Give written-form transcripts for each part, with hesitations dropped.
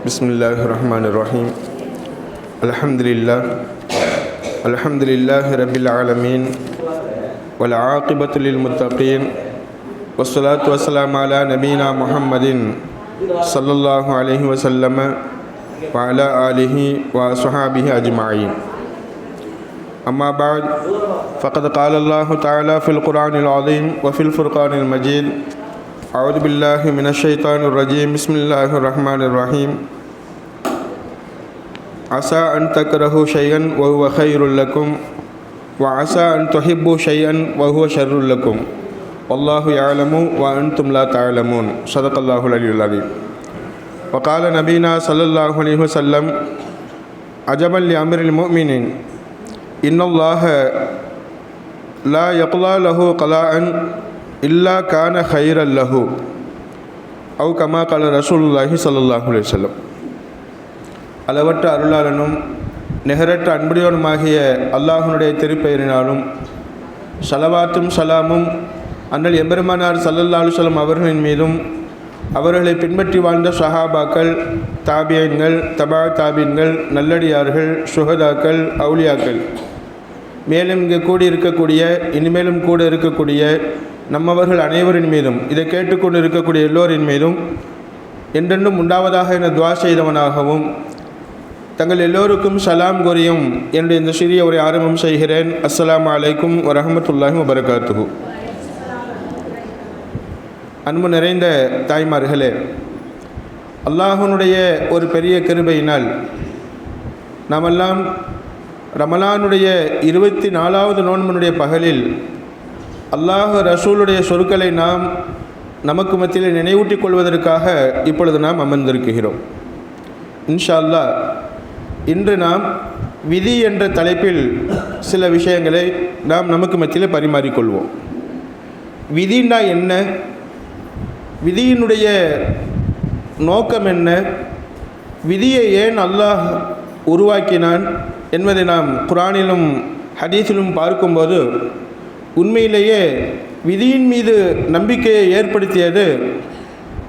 Bismillahirrahmanirrahim. Alhamdulillahi rabbil alamin wal aqibatu lil muttaqin wassalatu wassalamu ala nabiyyina Muhammadin sallallahu alaihi wasallam wa ala alihi wa ashabihi ajma'in. Amma ba'd, faqad qala Allah ta'ala fil Qur'anil azim wa fil Furqanil majid. A'udhu billahi minash shaitanir rajim. Bismillahir rahmanir rahim. Asa an takrahu shay'an wa huwa khairul lakum wa asa an tuhibbu shay'an wa huwa sharrul lakum. Wallahu ya'lamu wa antum la ta'lamun. Sadaqallahu al-aliyyul azim. Wa qala nabiyuna sallallahu alaihi wasallam, ajaban li amril mu'minin, inna Allaha la yaqla lahu qala'an illa kana khairan lahu. Aw kama qala Rasulullah sallallahu alaihi wasallam. அளவற்ற அருளாளனும் நிகரற்ற அன்புடையவனுமாகிய அல்லாஹ்வுடைய திருப்பெயரினாலும் ஸலவாத்தும் ஸலாமும் அண்ணல் எம்பெருமானார் ஸல்லல்லாஹு அலைஹி வஸல்லம் அவர்களின் மீதும் அவர்களை பின்பற்றி வாழ்ந்த ஸஹாபாக்கள், தாபியீன்கள், தபா தாபீன்கள், நல்லடியார்கள், சுஹதாக்கள், அவுலியாக்கள், மேலும் இங்கு கூடியிருக்கக்கூடிய இனிமேலும் கூட இருக்கக்கூடிய நம்மவர்கள் அனைவரின் மீதும் இதை கேட்டுக்கொண்டு இருக்கக்கூடிய எல்லோரின் மீதும் என்றென்றும் உண்டாவதாக என துவா செய்தவனாகவும் தங்கள் எல்லோருக்கும் சலாம் கூறியும் என்னுடைய இந்த சிறிய உரை ஆரம்பம் செய்கிறேன். அஸ்ஸலாமு அலைக்கும் வரஹ்மத்துல்லாஹி வபரகாத்துஹு. அன்பு நிறைந்த தாய்மார்களே, அல்லாஹ்வுடைய ஒரு பெரிய கிருபையினால் நாமெல்லாம் ரமலானுடைய 24வது நோன்பினுடைய பகலில் அல்லாஹ் ரசூலுடைய சொற்களை நாம் நமக்கு மத்தியில் நினைவூட்டிக் கொள்வதற்காக இப்பொழுது நாம் அமர்ந்திருக்கிறோம். இன்ஷா அல்லாஹ் இன்று நாம் விதி என்ற தலைப்பில் சில விஷயங்களை நாம் நமக்கு மத்தியில் பரிமாறிக்கொள்வோம். விதின்னா என்ன, விதியினுடைய நோக்கம் என்ன, விதியை ஏன் அல்லாஹ் உருவாக்கினான் என்பதை நாம் குர்ஆனிலும் ஹதீஸிலும் பார்க்கும்போது உண்மையிலேயே விதியின் மீது நம்பிக்கையை ஏற்படுத்தியது,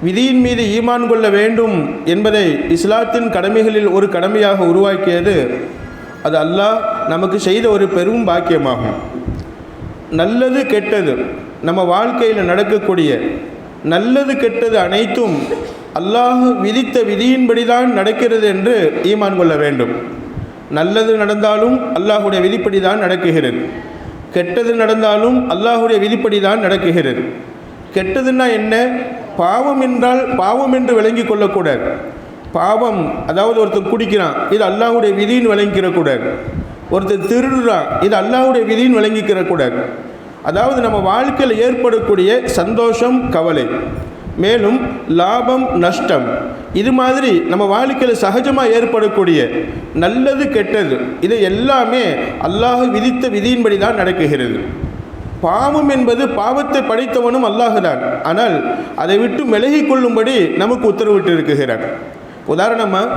விதியின் மீது ஈமான் கொள்ள வேண்டும் என்பதை இஸ்லாத்தின் கடமைகளில் ஒரு கடமையாக உருவாக்கியது, அது அல்லாஹ் நமக்கு செய்த ஒரு பெரும் பாக்கியமாகும். நல்லது கெட்டது நம்ம வாழ்க்கையில் நடக்கக்கூடிய நல்லது கெட்டது அனைத்தும் அல்லாஹ் விதித்த விதியின்படி தான் நடக்கிறது என்று ஈமான் கொள்ள வேண்டும். நல்லது நடந்தாலும் அல்லாஹுடைய விதிப்படி தான் நடக்குகிறது, கெட்டது நடந்தாலும் அல்லாஹுடைய விதிப்படி தான் நடக்குகிறது. கெட்டதுன்னா என்ன, பாவம் என்றால் பாவம் என்று விளங்கி கொள்ளக்கூடாது. பாவம் அதாவது ஒருத்தர் குடிக்கிறான், இது அல்லாஹுடைய விதின்னு விளங்கிக்கிறக்கூடாது. ஒருத்தர் திருடுறான், இது அல்லாஹுடைய விதின்னு விளங்கிக்கிறக்கூடாது. அதாவது நம்ம வாழ்க்கையில் ஏற்படக்கூடிய சந்தோஷம், கவலை, மேலும் லாபம், நஷ்டம், இது மாதிரி நம்ம வாழ்க்கையில் சகஜமாக ஏற்படக்கூடிய நல்லது கெட்டது, இது எல்லாமே அல்லாஹ் விதித்த விதியின்படி தான் நடக்குகிறது. பாவம் என்பது பாவத்தை படைத்தவனும் அல்லாஹ் தான், ஆனால் அதை விட்டு விலகி கொள்ளும்படி நமக்கு உத்தரவிட்டு இருக்குகிறான். உதாரணமாக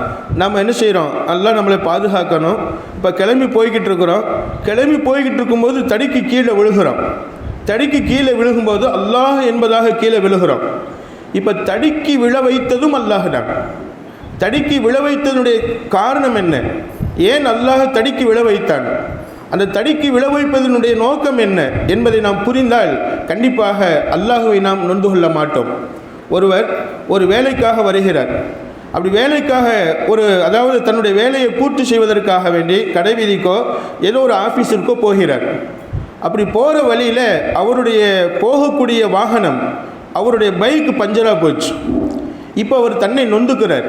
நாம் என்ன செய்கிறோம், அல்லாஹ் நம்மளை பாதுகாக்கணும். இப்போ கிளம்பி போய்கிட்டு இருக்கிறோம், கிளம்பி போய்கிட்டு இருக்கும்போது தடிக்கு கீழே விழுகிறோம். தடிக்கு கீழே விழுகும்போது அல்லாஹ் என்பதாக கீழே விழுகிறோம். இப்போ தடிக்கு விழ வைத்ததும் அல்லாஹ் தான். தடிக்கு விழ வைத்ததனுடைய காரணம் என்ன, ஏன் அல்லாஹ் தடிக்கு விழ வைத்தான், அந்த தடிக்கு விழ வைப்பதனுடைய நோக்கம் என்ன என்பதை நாம் புரிந்தால் கண்டிப்பாக அல்லாஹுவை நாம் நொந்து கொள்ள மாட்டோம். ஒருவர் ஒரு வேலைக்காக வருகிறார். அப்படி வேலைக்காக அதாவது தன்னுடைய வேலையை பூர்த்தி செய்வதற்காக வேண்டி கடை வீதிக்கோ ஏதோ ஒரு ஆஃபீஸிற்கோ போகிறார். அப்படி போகிற வழியில் அவருடைய போகக்கூடிய வாகனம், அவருடைய பைக்கு பஞ்சராக போச்சு. இப்போ அவர் தன்னை நொந்துக்கிறார்.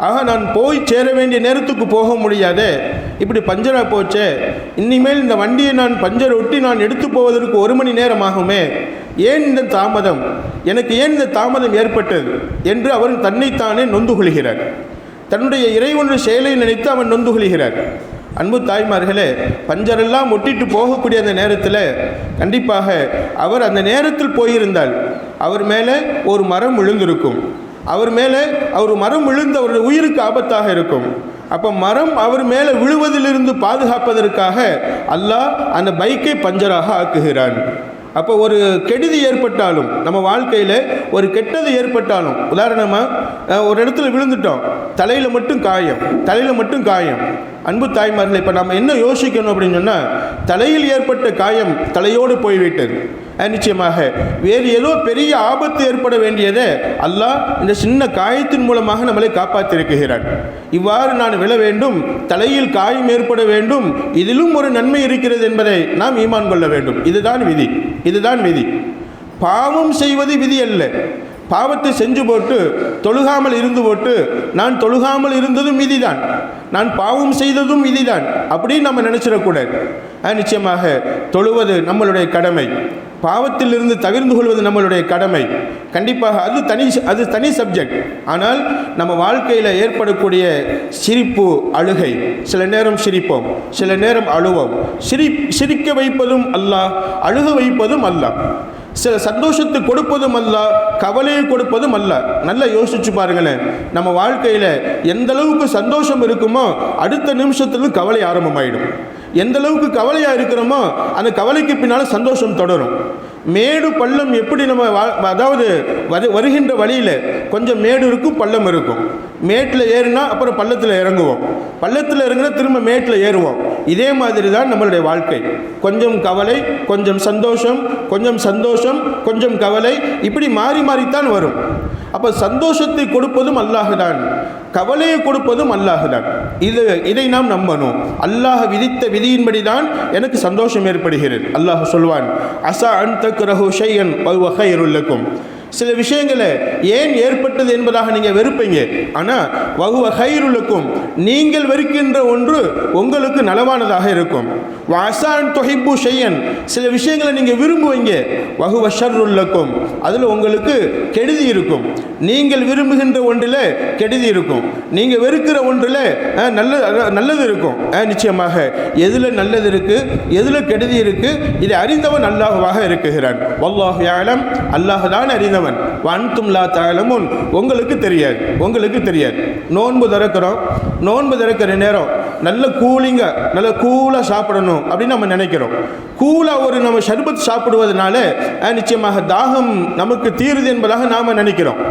ஆக நான் போய் சேர வேண்டிய நேரத்துக்கு போக முடியாதே, இப்படி பஞ்சராக போச்சே, இனிமேல் இந்த வண்டியை நான் பஞ்சர் ஒட்டி நான் எடுத்து போவதற்கு 1 மணி நேரம் ஆகுமே, ஏன் இந்த தாமதம், எனக்கு ஏன் இந்த தாமதம் ஏற்பட்டது என்று அவர் தன்னைத்தானே நொந்து கொள்கிறார். தன்னுடைய இறைவனுடைய செயலை நினைத்து அவன் நொந்து கொள்கிறார். அன்பு தாய்மார்களே, பஞ்சரெல்லாம் ஒட்டிட்டு போகக்கூடிய அந்த நேரத்தில் கண்டிப்பாக அவர் அந்த நேரத்தில் போயிருந்தால் அவர் மேலே ஒரு மரம் விழுந்திருக்கும். அவர் மேலே மரம் விழுந்து அவருடைய உயிருக்கு ஆபத்தாக இருக்கும். அப்போ மரம் அவர் மேலே விழுவதிலிருந்து பாதுகாப்பதற்காக அல்லாஹ் அந்த பைக்கை பஞ்சராக ஆக்குகிறான். அப்போ ஒரு கெடுதி ஏற்பட்டாலும் நம்ம வாழ்க்கையில் ஒரு கெட்டது ஏற்பட்டாலும், உதாரணமாக ஒரு இடத்துல விழுந்துட்டோம், தலையில் மட்டும் காயம். அன்பு தாய்மார்கள், இப்போ நம்ம என்ன யோசிக்கணும் அப்படின்னு சொன்னால், தலையில் ஏற்பட்ட காயம் தலையோடு போய்விட்டது. நிச்சயமாக வேறு ஏதோ பெரிய ஆபத்து ஏற்பட வேண்டியதை அல்லாஹ் இந்த சின்ன காயத்தின் மூலமாக நம்மளை காப்பாற்றியிருக்கிறான். இவ்வாறு நான் விழ வேண்டும், தலையில் காயம் ஏற்பட வேண்டும், இதிலும் ஒரு நன்மை இருக்கிறது என்பதை நாம் ஈமான் கொள்ள வேண்டும். இதுதான் விதி. பாவம் செய்வது விதி அல்ல. பாவத்தை செஞ்சு போட்டு தொழுகாமல் இருந்து போட்டு நான் தொழுகாமல் இருந்ததும் விதிதான், நான் பாவம் செய்ததும் விதிதான் அப்படின்னு நம்ம நினச்சிடக்கூடாது. நிச்சயமாக தொழுவது நம்மளுடைய கடமை, பாவத்திலிருந்து தவிர்ந்து கொள்வது நம்மளுடைய கடமை. கண்டிப்பாக அது தனி சப்ஜெக்ட். ஆனால் நம்ம வாழ்க்கையில் ஏற்படக்கூடிய சிரிப்பு, அழுகை, சில நேரம் சிரிப்போம், சில நேரம் அழுவோம். சிரிக்க வைப்பதும் அல்லாஹ், அழுக வைப்பதும் அல்லாஹ். சில சந்தோஷத்தை கொடுப்பதும் அல்லாஹ், கவலையை கொடுப்பதும் அல்லாஹ். நல்லா யோசிச்சு பாருங்களேன், நம்ம வாழ்க்கையில் எந்த அளவுக்கு சந்தோஷம் இருக்குமோ அடுத்த நிமிஷத்துக்கு கவலை ஆரம்பமாயிடும். எந்த அளவுக்கு கவலையாக இருக்கிறோமோ அந்த கவலைக்கு பின்னால் சந்தோஷம் தொடரும். மேடு பள்ளம் எப்படி நம்ம அதாவது வருகின்ற வழியில் கொஞ்சம் மேடு இருக்கும், பள்ளம் இருக்கும். மேட்டில் ஏறினா அப்புறம் பள்ளத்தில் இறங்குவோம், பள்ளத்தில் இறங்கினா திரும்ப மேட்டில் ஏறுவோம். இதே மாதிரி தான் நம்மளுடைய வாழ்க்கை. கொஞ்சம் கவலை, கொஞ்சம் சந்தோஷம், கொஞ்சம் கவலை, இப்படி மாறி மாறித்தான் வரும். அப்போ சந்தோஷத்தை கொடுப்பதும் அல்லாஹ் தான், கவலையை கொடுப்பதும் அல்லாஹ் தான். இதை நாம் நம்பணும். அல்லாஹ் விதித்த விதியின்படி தான் எனக்கு சந்தோஷம் ஏற்படுகிறது. அல்லாஹ் சொல்வான், அஸா அன் தக்ரஹு ஷைஅன் வ ஹுவ கைருல் லக்கும். சில விஷயங்களை ஏன் ஏற்பட்டது என்பதாக நீங்கள் வெறுப்பீங்க, ஆனால் வஹுவ கைருல் லக்கும், நீங்கள் வெறுக்கின்ற ஒன்று உங்களுக்கு நலவானதாக இருக்கும். வஅஸா அன் துஹிப்பு ஷைஅன், சில விஷயங்களை நீங்கள் விரும்புவீங்க, வஹுவ ஷர்ருல் லக்கும், அதில் உங்களுக்கு கெடுதி இருக்கும். நீங்கள் விரும்புகின்ற ஒன்றில் கெடுதி இருக்கும், நீங்கள் வெறுக்கிற ஒன்றில் நல்லது இருக்கும். நிச்சயமாக எதில் நல்லது இருக்குது, எதில் கெடுதி இருக்குது, இதை அறிந்தவன் அல்லாஹ்வாக இருக்குகிறான். வல்லாஹு யஅலம், அல்லாஹ் தான் அறிந்தவன். வஅன்தும் லா தஅலமூன், உங்களுக்கு தெரியாது. நோன்பு திறக்கிற நேரம் நல்ல கூலாக சாப்பிடணும் அப்படின்னு நம்ம நினைக்கிறோம். கூலாக ஒரு நம்ம ஷர்பத் சாப்பிடுவதனால நிச்சயமாக தாகம் நமக்கு தீருது என்பதாக நாம் நினைக்கிறோம்.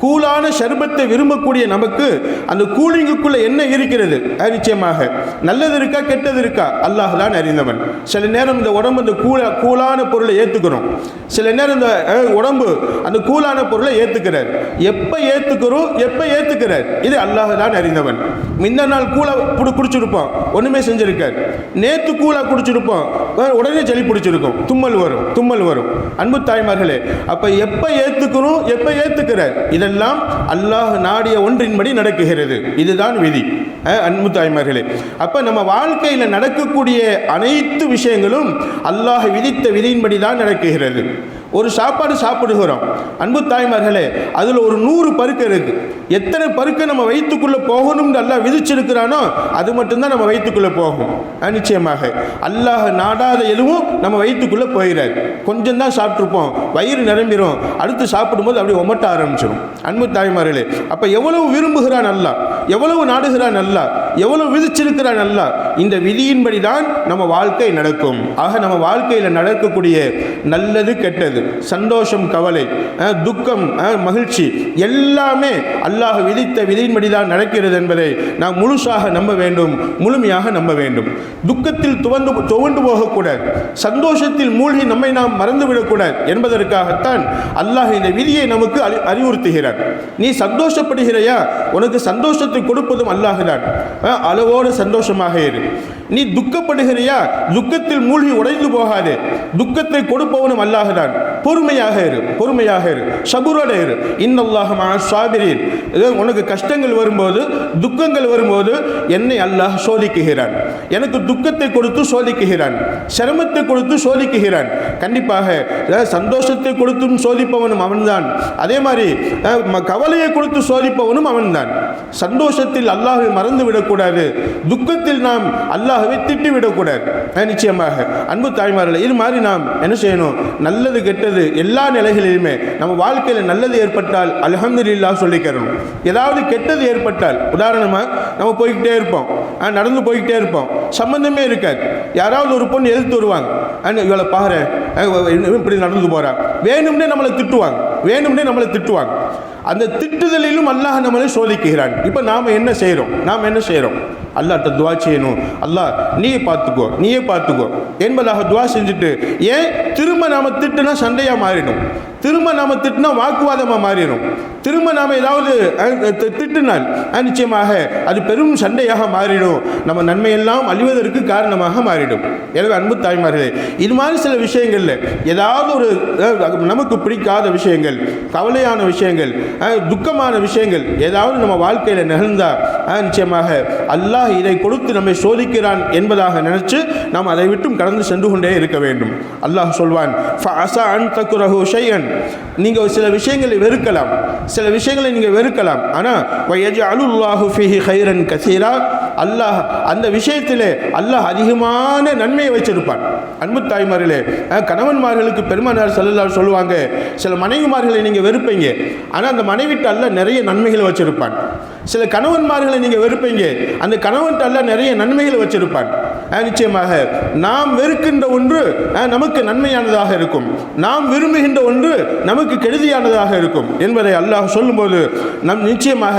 கூலான ஷர்பத்தை விரும்பக்கூடிய நமக்கு அந்த கூலிங்குக்குள்ளே என்ன இருக்கிறது, நிச்சயமாக நல்லது இருக்கா கெட்டது இருக்கா அல்லாஹ் தான் அறிந்தவன். சில நேரம் இந்த உடம்பு அந்த கூலான பொருளை ஏற்றுக்கிறோம், சில நேரம் இந்த உடம்பு அந்த கூலான பொருளை ஏற்றுக்கிறார். எப்போ ஏற்றுக்கிறார் இது அல்லாஹ் தான் அறிந்தவன். முந்த நாள் கூலாக குடிச்சிருப்போம், ஒன்றுமே செஞ்சிருக்கார். நேற்று கூலாக குடிச்சிருப்போம், உடனே சளி பிடிச்சிருக்கும், தும்மல் வரும். அன்பு தாய்மார்களே, அப்போ எப்போ ஏற்றுக்கிறார், இதெல்லாம் அல்லாஹ் நாடிய ஒன்றின்படி நடக்குகிறது. இதுதான் விதி. அன்பு தாய்மார்களே, அப்போ நம்ம வாழ்க்கையில் நடக்கக்கூடிய அனைத்து விஷயங்களும் அல்லாஹ் விதித்த விதியின்படி தான் நடக்குகிறது. ஒரு சாப்பாடு சாப்பிடுகிறோம், அன்பு தாய்மார்களே, அதில் ஒரு 100 பருக்கு இருக்குது. எத்தனை பருக்கு நம்ம வயிற்றுக்குள்ளே போகணும்னு அல்லாஹ் விதிச்சிருக்கிறானோ அது மட்டும்தான் நம்ம வயிற்றுக்குள்ளே போகும். நிச்சயமாக அல்லாஹ் நாடாத எதுவும் நம்ம வயிற்றுக்குள்ளே போயிடாது. கொஞ்சம் தான் சாப்பிட்ருப்போம், வயிறு நிரம்பிடும், அடுத்து சாப்பிடும்போது அப்படி ஒமட்ட ஆரம்பிச்சிடும். அன்பு தாய்மார்களே, அப்போ எவ்வளவு விரும்புகிறான் அல்லாஹ், எவ்வளவு நாடுகிறான் அல்லாஹ், எவ்வளவு விதிச்சிருக்கிறான் அல்லாஹ், இந்த விதியின்படி தான் நம்ம வாழ்க்கை நடக்கும். ஆக நம்ம வாழ்க்கையில் நடக்கக்கூடிய நல்லது கெட்டது, சந்தோஷம் கவலை, துக்கம் மகிழ்ச்சி, எல்லாமே அல்லாஹ் விதித்த விதியின்படி தான் நடக்கிறது என்பதை நாம் முழுசாக நம்ப வேண்டும், முழுமையாக நம்ப வேண்டும். துக்கத்தில் துவண்டு போகக்கூடாது, சந்தோஷத்தில் மூழ்கி நம்மை நாம் மறந்துவிடக்கூடாது என்பதற்காகத்தான் அல்லாஹ் இந்த விதியை நமக்கு அறிவுறுத்துகிறார். நீ சந்தோஷப்படுகிறாயா, உனக்கு சந்தோஷத்தை கொடுப்பதும் அல்லாஹ்தான், அளவோடு சந்தோஷமாக இரு. நீ துக்கப்படுகிறியா, துக்கத்தில் மூழ்கி உடைந்து போகாதே, துக்கத்தை கொடுப்பவனும் அல்லாஹ்தான். பொறுமையாக இரு, சபுரோட இரு. இன்னல்லாஹ மஅஸ் ஸாபிரீன். உனக்கு கஷ்டங்கள் வரும்போது, துக்கங்கள் வரும்போது என்னை அல்லாஹ் சோதிக்குகிறான். எனக்கு துக்கத்தை கொடுத்து சோதிக்குகிறான், சிரமத்தை கொடுத்து சோதிக்குகிறான். கண்டிப்பாக சந்தோஷத்தை கொடுத்தும் சோதிப்பவனும் அவன்தான், அதே மாதிரி கவலையை கொடுத்து சோதிப்பவனும் அவன்தான். சந்தோஷத்தில் அல்லாஹை மறந்து விடக்கூடாது, துக்கத்தில் நாம் அல்லாஹ்வை திட்டி விடக்கூடாது. நிச்சயமாக அன்பு தாய்மார்களே, இது மாதிரி நாம் என்ன செய்யணும், நல்லது கெட்டது எல்லா நிலைகளிலுமே நம்ம வாழ்க்கையில் நல்லது ஏற்பட்டால் அல்ஹம்துலில்லாஹ் சொல்லிக்கிறோம். ஏதாவது கெட்டது ஏற்பட்டால், உதாரணமாக நம்ம போய்கிட்டே இருப்போம், நடந்து போய்கிட்டே இருப்போம், சம்பந்தமே இருக்காது, யாராவது ஒரு பொண்ணு எதிர்த்து வருவாங்க, இவளை பாரு இப்படி நடந்து போகிறான், வேணும்னே நம்மளை திட்டுவாங்க. அந்த திட்டுதலிலும் அல்லாஹ் நம்மளை சோதிக்கிறான். இப்போ நாம் என்ன செய்கிறோம்? அல்லாஹ்ட்ட துவா செய்யணும். அல்லாஹ் நீயே பார்த்துக்கோ என்பதாக துவா செஞ்சுட்டு, ஏன் திரும்ப நாம் திட்டுனா சண்டையாக மாறிடும், திரும்ப நாம் திட்டினா வாக்குவாதமாக மாறிடும், திரும்ப நாம் ஏதாவது திட்டினால் நிச்சயமாக அது பெரும் சண்டையாக மாறிடும், நம்ம நன்மையெல்லாம் அழிவதற்கு காரணமாக மாறிடும். எனவே அன்பு தாய்மார்களே, இது மாதிரி சில விஷயங்களில் ஏதாவது ஒரு நமக்கு பிடிக்காத விஷயங்கள், கவலையான விஷயங்கள், துக்கமான விஷயங்கள் ஏதாவது நம்ம வாழ்க்கையில் நிகழ்ந்தால் நிச்சயமாக அல்லாஹ் இதை கொடுத்து நம்மை சோதிக்கிறான் என்பதாக நினைச்சு நாம் அதை விட்டும் கடந்து சென்று கொண்டே இருக்க வேண்டும். அல்லாஹ் சொல்வான், நீங்கள் சில விஷயங்களை வெறுக்கலாம், ஆனால் அல்லாஹ் அந்த விஷயத்திலே அல்லாஹ் அதிகமான நன்மையை வச்சிருப்பான். அன்பு தாய்மார்களே, கணவன்மார்களுக்கு பெருமானார் ஸல்லல்லாஹு அலைஹி சொல்லுவாங்க, சில மனைவிமார்களை நீங்கள் வெறுப்பீங்க, ஆனால் அந்த மனைவிட்டு அல்லாஹ் நிறைய நன்மைகளை வச்சிருப்பான். சில கணவன்மார்களை நீங்கள் வெறுப்பீங்க, அந்த கணவன்ட்டு அல்லாஹ் நிறைய நன்மைகளை வச்சிருப்பான். நிச்சயமாக நாம் வெறுக்கின்ற ஒன்று நமக்கு நன்மையானதாக இருக்கும், நாம் விரும்புகின்ற ஒன்று நமக்கு கெடுதியானதாக இருக்கும் என்பதை அல்லாஹ் சொல்லும்போது நம் நிச்சயமாக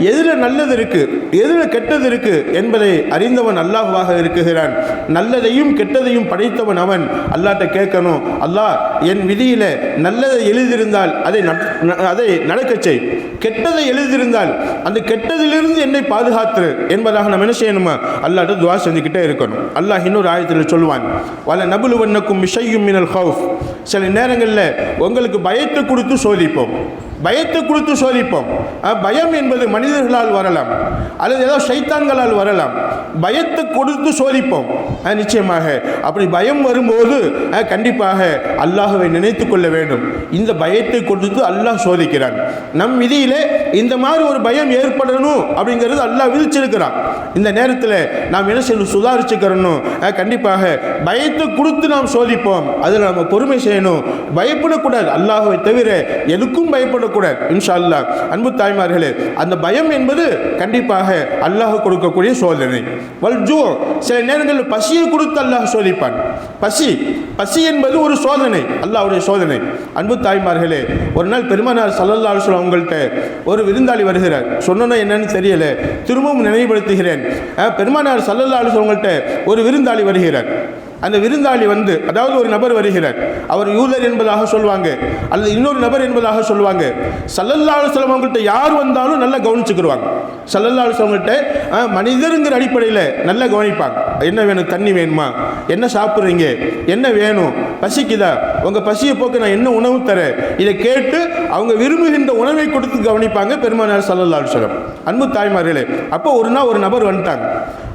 எதில் நல்லது இருக்கு, எதில் கெட்டது இருக்கு என்பதை அறிந்தவன் அல்லாஹ்வாக இருக்குகிறான். நல்லதையும் கெட்டதையும் படைத்தவன் அவன். அல்லாஹ்ட்ட கேட்கணும், அல்லாஹ் என் விதியில் நல்லதை எழுதியிருந்தால் அதை நடக்கச் செய், கெட்டதை எழுதியிருந்தால் அந்த கெட்டதிலிருந்து என்னை பாதுகாத்து என்பதாக நம்ம என்ன செய்யணுமா? அல்லாஹ்ட்ட துஆ செஞ்சுக்கிட்டே இருக்கணும். அல்லாஹ் இன்னொரு ஆயத்தில் சொல்லுவான், வல நபுலுவன்னக்கும் பிஷையும் மினல் ஹவுஃப், சில நேரங்களில் உங்களுக்கு பயத்தை கொடுத்து சோதிப்போம். பயம் என்பது மனிதர்களால் வரலாம், அல்லது ஏதோ ஷைத்தான்களால் வரலாம். பயத்தை கொடுத்து சோதிப்போம். நிச்சயமாக அப்படி பயம் வரும்போது கண்டிப்பாக அல்லாஹ்வை நினைத்து கொள்ள வேண்டும். இந்த பயத்தை கொடுத்து அல்லாஹ் சோதிக்கிறான். நம் விதியிலே இந்த மாதிரி ஒரு பயம் ஏற்படணும் அப்படிங்கிறது அல்லாஹ் விதிச்சிருக்கிறான். இந்த நேரத்தில் நாம் என்ன செய்யணும்? சுதாரிச்சுக்கிறணும். கண்டிப்பாக பயத்தை கொடுத்து நாம் சோதிப்போம். அதில் நம்ம பொறுமை செய்யணும், பயப்படக்கூடாது. அல்லாஹ்வை தவிர எதுக்கும் பயப்படக்கூடாது இன்ஷா அல்லாஹ். அன்பு தாய்மார்களே, அந்த பயம் என்பது கண்டிப்பாக அல்லாஹ் கொடுக்கக்கூடிய சோதனை. வல்ஜூ, சில நேரங்களில் பசியை கொடுத்து அல்லாஹ் சோதிப்பான். பசி என்பது ஒரு சோதனை, அல்லாஹ்வுடைய சோதனை. அன்பு தாய்மார்களே, ஒரு நாள் பெருமானார் ஸல்லல்லாஹு அலைஹி வஸல்லம் அவங்கள்ட்ட ஒரு விருந்தாளி வருகிறார். சொன்னோன்னா என்னன்னு தெரியல, திரும்பவும் நினைவுபடுத்துகிறேன். பெருமானார் ஸல்லல்லாஹு அலைஹி வஸல்லம் அவங்கள்ட்ட ஒரு விருந்தாளி வருகிறார். அந்த விருந்தாளி அதாவது ஒரு நபர் வருகிறார். அவர் யூதர் என்பதாக சொல்லுவாங்க, அல்லது இன்னொரு நபர் என்பதாக சொல்லுவாங்க. ஸல்லல்லாஹு அலைஹி வஸல்லம் அவங்கள்ட்ட யார் வந்தாலும் நல்லா கவனிச்சுக்கிடுவாங்க. ஸல்லல்லாஹு அலைஹி வஸல்லம் அவங்கள்ட்ட மனிதருங்கிற அடிப்படையில் நல்லா கவனிப்பாங்க. என்ன வேணும்? தண்ணி வேணுமா? என்ன சாப்பிட்றீங்க? என்ன வேணும்? பசிக்குதா? உங்கள் பசியை போக்க நான் என்ன உணவு தரேன்? இதை கேட்டு அவங்க விரும்புகின்ற உணவை கொடுத்து கவனிப்பாங்க பெருமானார் ஸல்லல்லாஹு அலைஹி வஸல்லம். அன்பு தாய்மார்களே, அப்போ ஒரு நபர் வந்துட்டாங்க.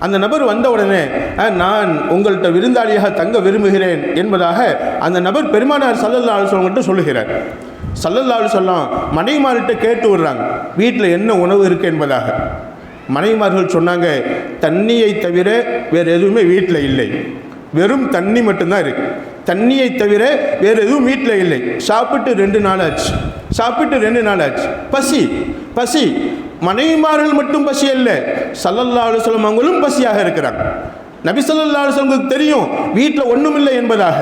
அந்த நபர் வந்த உடனே, நான் உங்கள்கிட்ட விருந்தாளியாக தங்க விரும்புகிறேன் என்பதாக அந்த நபர் பெருமானார் ஸல்லல்லாஹு அலைஹி வஸல்லம் சொல்லுகிறார். ஸல்லல்லாஹு அலைஹி வஸல்லம் மனைவிமார்கிட்ட கேட்டு விடுறாங்க, வீட்டில் என்ன உணவு இருக்கு என்பதாக. மனைவிமார்கள் சொன்னாங்க, தண்ணியை தவிர வேறு எதுவுமே வீட்டில் இல்லை, வெறும் தண்ணி மட்டும்தான் இருக்கு, தண்ணியை தவிர வேறு எதுவும் வீட்டில் இல்லை. சாப்பிட்டு 2 நாள் ஆச்சு. பசி மனைவிமார்கள் மட்டும் பசி அல்ல, ஸல்லல்லாஹு அலைஹி வஸல்லம் அவங்களும் பசியாக இருக்கிறாங்க. நபி ஸல்லல்லாஹு அலைஹி வஸல்லம் தெரியும் வீட்டில் ஒன்றும் இல்லை என்பதாக.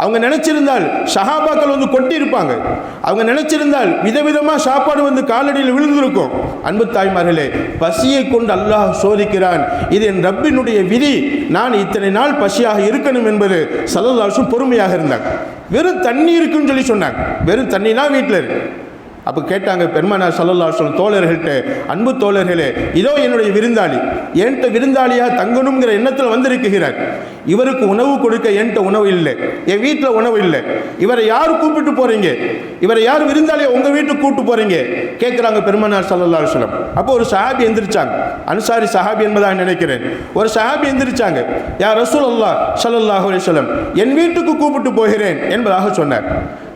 அவங்க நினைச்சிருந்தால் சஹாபாக்கள் கொட்டி இருப்பாங்க. அவங்க நினைச்சிருந்தால் விதவிதமாக சாப்பாடு காலடியில் விழுந்திருக்கும். அன்பு தாய்மார்களே, பசியை கொண்டு அல்லாஹ் சோதிக்கிறான். இது என் ரப்பினுடைய விதி, நான் இத்தனை நாள் பசியாக இருக்கணும் என்பது ஸல்லல்லாஹு அலைஹி வஸல்லம் பொறுமையாக இருந்தாங்க. வெறும் தண்ணி இருக்குன்னு சொல்லி சொன்னாங்க. வெறும் தண்ணி தான் வீட்டில் இருக்கு. அப்போ கேட்டாங்க பெருமானார் ஸல்லல்லாஹு அலைஹி வஸல்லம் தோழர்கள்ட்ட, அன்பு தோழர்களே, இதோ என்னுடைய விருந்தாளி என்கிட்ட விருந்தாளியாக தங்கணுங்கிற எண்ணத்தில் வந்திருக்கிறார். இவருக்கு உணவு கொடுக்க என்கிட்ட உணவு இல்லை, என் வீட்டில் உணவு இல்லை. இவரை யார் கூப்பிட்டு போகிறீங்க? இவரை யார் விருந்தாளியை உங்கள் வீட்டுக்கு கூப்பிட்டு போகிறீங்க கேட்குறாங்க பெருமானார் ஸல்லல்லாஹு அலைஹி வஸல்லம். அப்போ ஒரு சஹாபி எந்திரிச்சாங்க, அன்சாரி சஹாபி என்பதாக நினைக்கிறேன். ஒரு சஹாபி எந்திரிச்சாங்க, யா ரசூலல்லாஹ் ஸல்லல்லாஹு அலைஹி வஸல்லம், என் வீட்டுக்கு கூப்பிட்டு போகிறேன் என்பதாக சொன்னார்.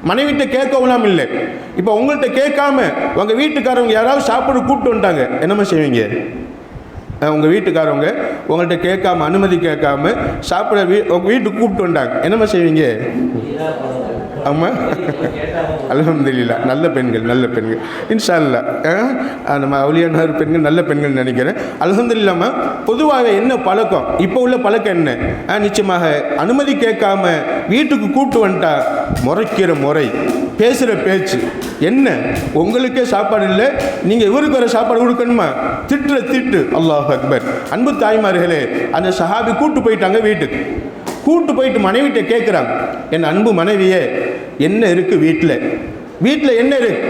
மனைவிட்ட கேட்கவும் இல்லை. இப்போ உங்கள்கிட்ட கேட்காம உங்கள் வீட்டுக்காரவங்க யாராவது சாப்பிட கூப்பிட்டு வந்துட்டாங்க, என்னம்மா செய்வீங்க? உங்கள் வீட்டுக்காரவங்க உங்கள்கிட்ட கேட்காம, அனுமதி கேட்காம சாப்பிட உங்கள் வீட்டுக்கு கூப்பிட்டு வந்துட்டாங்க, என்னம்மா செய்வீங்க? ஆமாம், அல்ஹம்துலில்லாஹ். நல்ல பெண்கள், நல்ல பெண்கள், இன்ஷா அல்லாஹ். நம்ம அவுலியானார் பெண்கள் நல்ல பெண்கள் நினைக்கிறேன். அல்ஹம்துலில்லாஹ். பொதுவாக என்ன பழக்கம், இப்போ உள்ள பழக்கம் என்ன? நிச்சயமாக அனுமதி கேட்காம வீட்டுக்கு கூப்பிட்டு வந்துட்டா முறைக்கிற முறை, பேசுகிற பேச்சு என்ன, உங்களுக்கே சாப்பாடு இல்லை, நீங்கள் இவருக்கு வர சாப்பாடு கொடுக்கணுமா? திட்டுற திட்டு, அல்லாஹ் அக்பர். அன்பு தாய்மார்களே, அந்த சஹாபி கூப்பிட்டு போயிட்டாங்க வீட்டுக்கு. கூப்பிட்டு போயிட்டு மனைவிட்ட கேட்குறாங்க, என் அன்பு மனைவியே, என்ன இருக்குது வீட்டில்? வீட்டில் என்ன இருக்கு?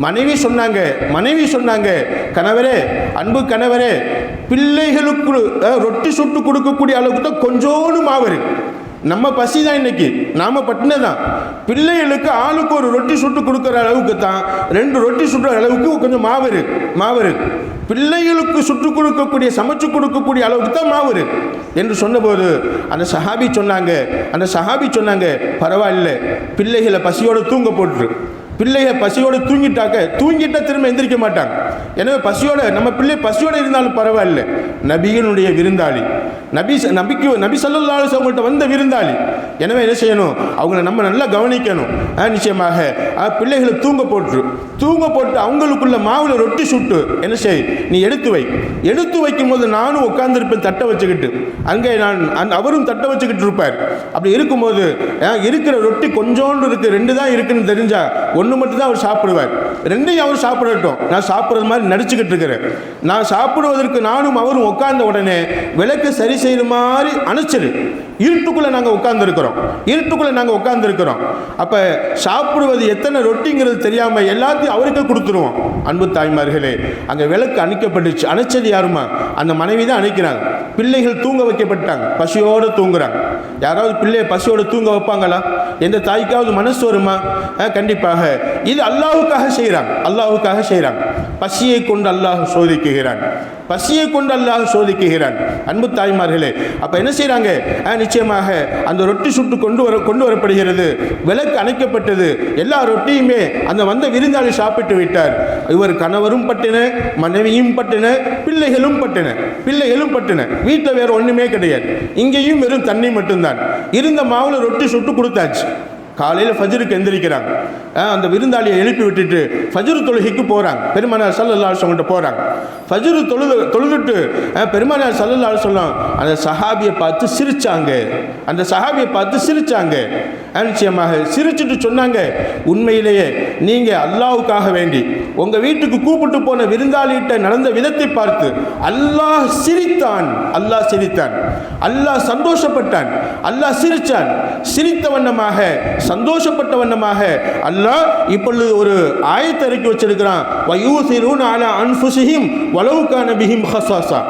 மனைவி சொன்னாங்க, கணவரே, அன்பு கணவரே, பிள்ளைகளுக்கு ரொட்டி சுட்டு கொடுக்கக்கூடிய அளவுக்கு தான் கொஞ்சோண்டு மாவு இருக்கு. நம்ம பசி தான் இன்னைக்கு, நாம பட்டின தான். பிள்ளைகளுக்கு ஆளுக்கு ஒரு ரொட்டி சுட்டு கொடுக்குற அளவுக்கு தான், 2 ரொட்டி சுடுற அளவுக்கு கொஞ்சம் மாவு இருக்கு. பிள்ளைகளுக்கு சுட்டு கொடுக்கக்கூடிய, சமைச்சு கொடுக்கக்கூடிய அளவுக்கு தான் மாவு இருக்கு என்று சொன்னபோது அந்த சஹாபி சொன்னாங்க, பரவாயில்ல, பிள்ளைகளை பசியோடு தூங்க போட்டுரு. பிள்ளைகள் பசியோடு தூங்கிட்டா திரும்ப எந்திரிக்க மாட்டாங்க. எனவே நம்ம பிள்ளை பசியோடு இருந்தாலும் பரவாயில்ல, நபியினுடைய விருந்தாளி, நபி ஸல்லல்லாஹு அலைஹி வஸல்லம் வந்த விருந்தாளி. எனவே என்ன செய்யணும், அவங்கள நம்ம நல்லா கவனிக்கணும். நிச்சயமாக பிள்ளைகளை தூங்க போட்டு அவங்களுக்குள்ள மாவில் ரொட்டி சுட்டு என்ன செய், நீ எடுத்து வைக்கும் போது நானும் உட்கார்ந்துருப்பேன் தட்டை வச்சுக்கிட்டு, அங்கே அவரும் தட்டை வச்சுக்கிட்டு இருப்பார். அப்படி இருக்கும்போது இருக்கிற ரொட்டி கொஞ்சோண்டு இருக்கு, 2 தான் இருக்குன்னு தெரிஞ்சா 1 மட்டும் தான் அவர் சாப்பிடுவார், 2ஐயும் அவர் சாப்பிடட்டும், நான் சாப்பிட்றது மாதிரி நடிச்சுக்கிட்டு இருக்கிறேன். நான் சாப்பிடுவதற்கு நானும் அவரும் உட்கார்ந்த உடனே விளக்கு சரி செய்கிற மாதிரி அணைச்சிரு. இருட்டுக்குள்ளே நாங்கள் உட்கார்ந்துருக்கிறோம். அப்போ சாப்பிடுவது எத்தனை ரொட்டிங்கிறது தெரியாமல் எல்லாத்தையும் அவருக்கு கொடுத்துருவோம். அன்பு தாய்மார்களே, அங்கே விளக்கு அணைக்கப்பட்டுச்சு. அணைச்சது யாருமா? அந்த மனைவி தான் அணைக்கிறாங்க. பிள்ளைகள் தூங்க வைக்கப்பட்டாங்க, பசியோடு தூங்குறாங்க. யாராவது பிள்ளையை பசியோடு தூங்க வைப்பாங்களா? எந்த தாய்க்காவது மனசு வருமா? கண்டிப்பாக. இது அல்லாஹ்வுக்காக செய்கிறாங்க. பசியை கொண்டு அல்லாஹ் சோதிக்குகிறான். அன்பு தாய்மார்களே, அப்போ என்ன செய்கிறாங்க? நிச்சயமாக அந்த ரொட்டி சுட்டு கொண்டு வரப்படுகிறது. விளக்கு அணைக்கப்பட்டது. எல்லா ரொட்டியுமே அந்த வந்த விருந்தாளி சாப்பிட்டு விட்டார். இவர் கணவரும் பட்டின, மனைவியும் பட்டின, பிள்ளைகளும் பட்டின. வீட்டில் வேற ஒன்றுமே கிடையாது. இங்கேயும் வெறும் தண்ணி மட்டும்தான். இருந்த மாவுல ரொட்டி சுட்டு கொடுத்தாச்சு. காலையில் ஃபஜ்ருக்கு எந்திரிக்கிறாங்க. அந்த விருந்தாளியை எழுப்பி விட்டுட்டு ஃபஜ்ர் தொழுகைக்கு போகிறாங்க. பெருமானார் ஸல்லல்லாஹு அலைஹி வஸல்லம் போகிறாங்க. ஃபஜ்ர் தொழுதுட்டு பெருமானார் ஸல்லல்லாஹு அலைஹி வஸல்லம் அந்த சஹாபியை பார்த்து சிரிச்சாங்க. நிச்சயமாக சிரிச்சுட்டு சொன்னாங்க, உண்மையிலேயே நீங்கள் அல்லாஹ்வுக்காக வேண்டி உங்கள் வீட்டுக்கு கூப்பிட்டு போன விருந்தாளிகிட்ட நடந்த விதத்தை பார்த்து அல்லாஹ் சிரித்தான். அல்லாஹ் சந்தோஷப்பட்டான். அல்லாஹ் சிரித்தான். சிரித்த வண்ணமாக, சந்தோஷப்பட்ட வண்ணமாக அல்லாஹ் இப்பொழுது ஒரு ஆயத்தை இறக்கி வச்சிருக்கிறான். வயூசிரூன அலா அன்ஃபுஸிஹிம் வலவ் கான பிஹிம் ஹஸாஸா.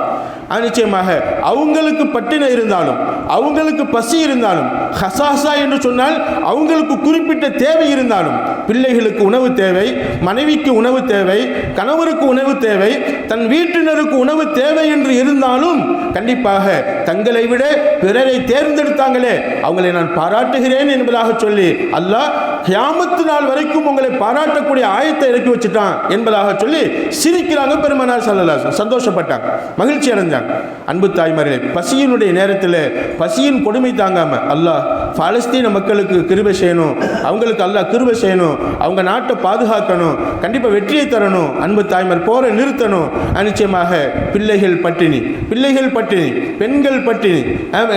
நிச்சயமாக அவங்களுக்கு பட்டினை இருந்தாலும், அவங்களுக்கு பசி இருந்தாலும், ஹசாசா என்று சொன்னால் அவங்களுக்கு குறிப்பிட்ட தேவை இருந்தாலும், பிள்ளைகளுக்கு உணவு தேவை, மனைவிக்கு உணவு தேவை, கணவருக்கு உணவு தேவை, தன் வீட்டினருக்கு உணவு தேவை என்று இருந்தாலும் கண்டிப்பாக தங்களை விட பிறரை தேர்ந்தெடுத்தாங்களே, அவங்களை நான் பாராட்டுகிறேன் என்பதாக சொல்லி அல்லாஹ் கியாமத்து நாள் வரைக்கும் உங்களை பாராட்டக்கூடிய ஆயத்தை இறக்கி வச்சுட்டான் என்பதாக சொல்லி சிரிக்கிறாங்க. பெருமானார் ஸல்லல்லாஹு அலைஹி வஸல்லம் சந்தோஷப்பட்டாங்க, மகிழ்ச்சி அடைஞ்சாங்க. அன்பு தாய்மார்களே, பசியினுடைய நேரத்தில் பசியின் கொடுமை தாங்காம அல்லாஹ் பாலஸ்தீன மக்களுக்கு கிருபை செய்யணும், அவங்களுக்கு அல்லாஹ் கிருபை செய்யணும், அவங்க நாட்டை பாதுகாக்கணும், கண்டிப்பாக வெற்றியை தரணும். அன்பு தாய்மார் போரை நிறுத்தணும். நிச்சயமாக பிள்ளைகள் பட்டினி, பெண்கள் பட்டினி,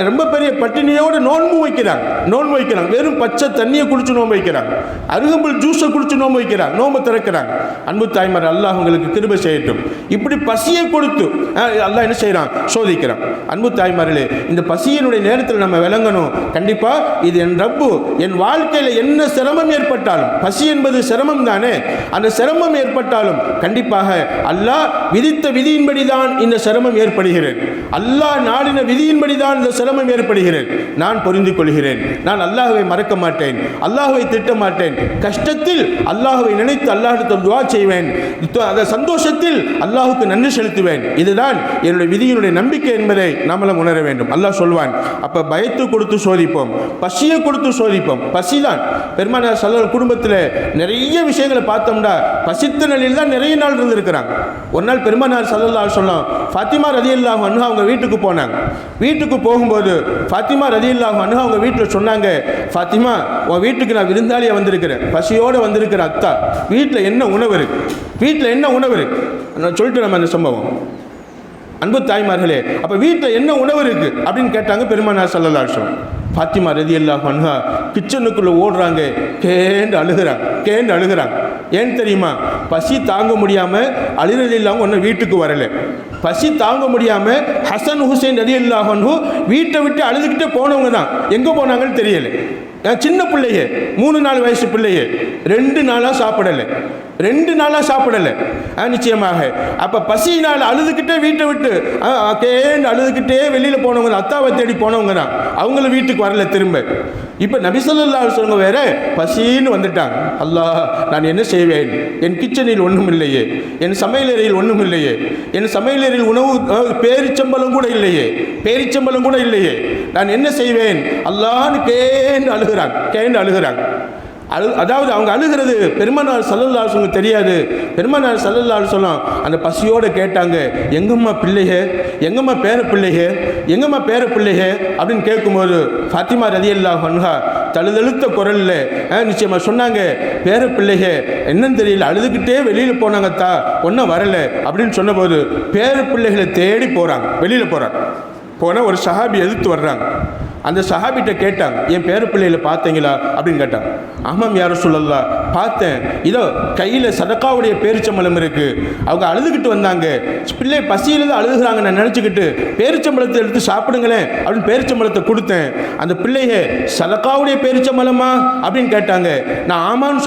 ரொம்ப பெரிய பட்டினியோடு நோன்பு வைக்கிறாங்க. வெறும் பச்சை தண்ணியை குடிச்சு நோன்பு வைக்கிறாங்க, அருகம்புல் ஜூஸை குடிச்சு நோன்பு வைக்கிறாங்க, நோன்பு திறக்கிறாங்க. அன்பு தாய்மார், அல்லாஹ் உங்களுக்கு கிருபை செய்யட்டும். இப்படி பசியை கொடுத்து அல்லாஹ் என்ன செய்யறான்? சோதிக்கிறான். அன்பு தாய்மார்களே, இந்த பசியினுடைய நேரத்தில் நம்ம விளங்கணும். கண்டிப்பா இது என் ரப்பு, என் வாழ்க்கையில் என்ன சிரமம் ஏற்பட்டாலும், பசி என்பது சிரமம் தானே, அந்த சிரமம் ஏற்பட்டாலும் கண்டிப்பாக அல்லாஹ் விதித்த விதியின்படிதான் இந்த சிரமம் ஏற்படுகிறது. அல்லாஹ் நாடின விதியின்படிதான் இந்த சிரமம் ஏற்படுகிறது. நான் புரிந்து கொள்கிறேன். நான் அல்லாஹ்வை மறக்க மாட்டேன், அல்லாஹ்வை திட்ட மாட்டேன். கஷ்டத்தில் அல்லாஹ்வை நினைத்து அல்லாஹ்விடம் துஆ செய்வேன், அந்த சந்தோஷத்தில் அல்லாஹ்வுக்கு நன்றி செலுத்துவேன். இதுதான் என்னுடைய விதியினுடைய நம்பிக்கை என்பதை நாமளும் உணர வேண்டும். அல்லாஹ் சொல்வான், அப்ப பயத்தை கொடுத்து சோதிப்போம், பசியை கொடுத்து சோதிப்போம். பசிதான் பெருமானார் ஸல்லல்லாஹு குடும்பத்தில் நிறைய விஷயங்களை பார்த்தோம்னா பசித்த நிலையில் தான் நிறைய நாள் இருந்திருக்கிறாங்க. ஒரு நாள் பெருமானார் ஸல்லல்லாஹு அலைஹி வஸல்லம் ஃபாத்திமா ரலியல்லாஹு ரலியல்லாஹு அன்ஹா அவங்க வீட்டுக்கு போனாங்க. வீட்டுக்கு போகும்போது ஃபாத்திமா ரலியல்லாஹு அன்ஹா அவங்க வீட்டில் சொன்னாங்க, ஃபாத்திமா உன் வீட்டுக்கு நான் விருந்தாளியாக வந்திருக்கிறேன், பசியோடு வந்திருக்கிற அத்தா, வீட்டில் என்ன உணவு இருக்கு, வீட்டில் என்ன உணவு இருக்கு நான் சொல்லிட்டு நம்ம அந்த சம்பவம். அன்பு தாய்மார்களே, அப்போ வீட்டில் என்ன உணவு இருக்கு அப்படின்னு கேட்டாங்க பெருமானார் ஸல்லல்லாஹு அலைஹி வஸல்லம். ஃபாத்திமா ரலியல்லாஹு அன்ஹா கிச்சனுக்குள்ளே ஓடுறாங்க, கேண்டு அழுகிறாங்க. ஏன்னு தெரியுமா? பசி தாங்க முடியாமல் அழுறதில்லாமல் ஒன்றும் வீட்டுக்கு வரலை. பசி தாங்க முடியாமல் ஹசன் ஹுசைன் ரலியல்லாஹு அன்ஹு வீட்டை விட்டு அழுதுகிட்டே போனவங்க தான். எங்கே போனாங்கன்னு தெரியலை. சின்ன பிள்ளையே, 3-4 வயசு பிள்ளையே, 2 நாளாக சாப்பிடலை நிச்சயமாக. அப்போ பசியினால் அழுதுகிட்டே வீட்டை விட்டு அழுதுகிட்டே வெளியில் போனவங்க தான், அத்தாவை தேடி போனவங்க தான். அவங்களும் வீட்டுக்கு வரல திரும்ப. இப்போ நபி ஸல்லல்லாஹு அலைஹி வஸல்லம் வேற பசின்னு வந்துட்டாங்க. அல்லாஹ், நான் என்ன செய்வேன்? என் கிச்சனில் ஒன்றும் இல்லையே, என் சமையலறையில் ஒன்றும் இல்லையே, என் சமையலறையில் உணவு பேரிச்சம்பளம் கூட இல்லையே, நான் என்ன செய்வேன் அல்லாஹ்னு கேண்டு அழுகிறாங்க. அதாவது அவங்க அழுகிறது பெருமானார் ஸல்லல்லாஹு அலைஹி வஸல்லம் தெரியாது. பெருமானார் ஸல்லல்லாஹு அலைஹி வஸல்லம் அந்த பசியோடு கேட்டாங்க, எங்கம்மா பேர பிள்ளையே அப்படின்னு கேட்கும்போது ஃபாத்திமா ரலியல்லாஹு அன்ஹா தழுதழுத்த குரலில் நிச்சயமாக சொன்னாங்க, பேர பிள்ளையே என்னன்னு தெரியல, அழுதுகிட்டே வெளியில் போனாங்கத்தா, ஒன்றும் வரலை அப்படின்னு சொன்னபோது பேர பிள்ளைகளை தேடி வெளியில் போனால் ஒரு சஹாபி எதிர்த்து வர்றாங்க. அந்த சஹாபிட்ட கேட்டாங்க, என் பேர பிள்ளைகளை பார்த்தீங்களா அப்படின்னு கேட்டாங்க. ஆமாம் யா ரசூலல்லாஹ், பார்த்தேன், இதோ கையில் சதக்காவுடைய பேரிச்சம்பளம் இருக்குது, அவங்க அழுதுகிட்டு வந்தாங்க, பிள்ளை பசியில் தான் அழுகுறாங்க நான் நினச்சிக்கிட்டு பேரிச்சம்பளத்தை எடுத்து சாப்பிடுங்களேன் அப்படின்னு பேரிச்சம்பளத்தை கொடுத்தேன். அந்த பிள்ளைய சதக்காவுடைய பேரிச்சம்பளமா அப்படின்னு கேட்டாங்க. நான் ஆமான்னு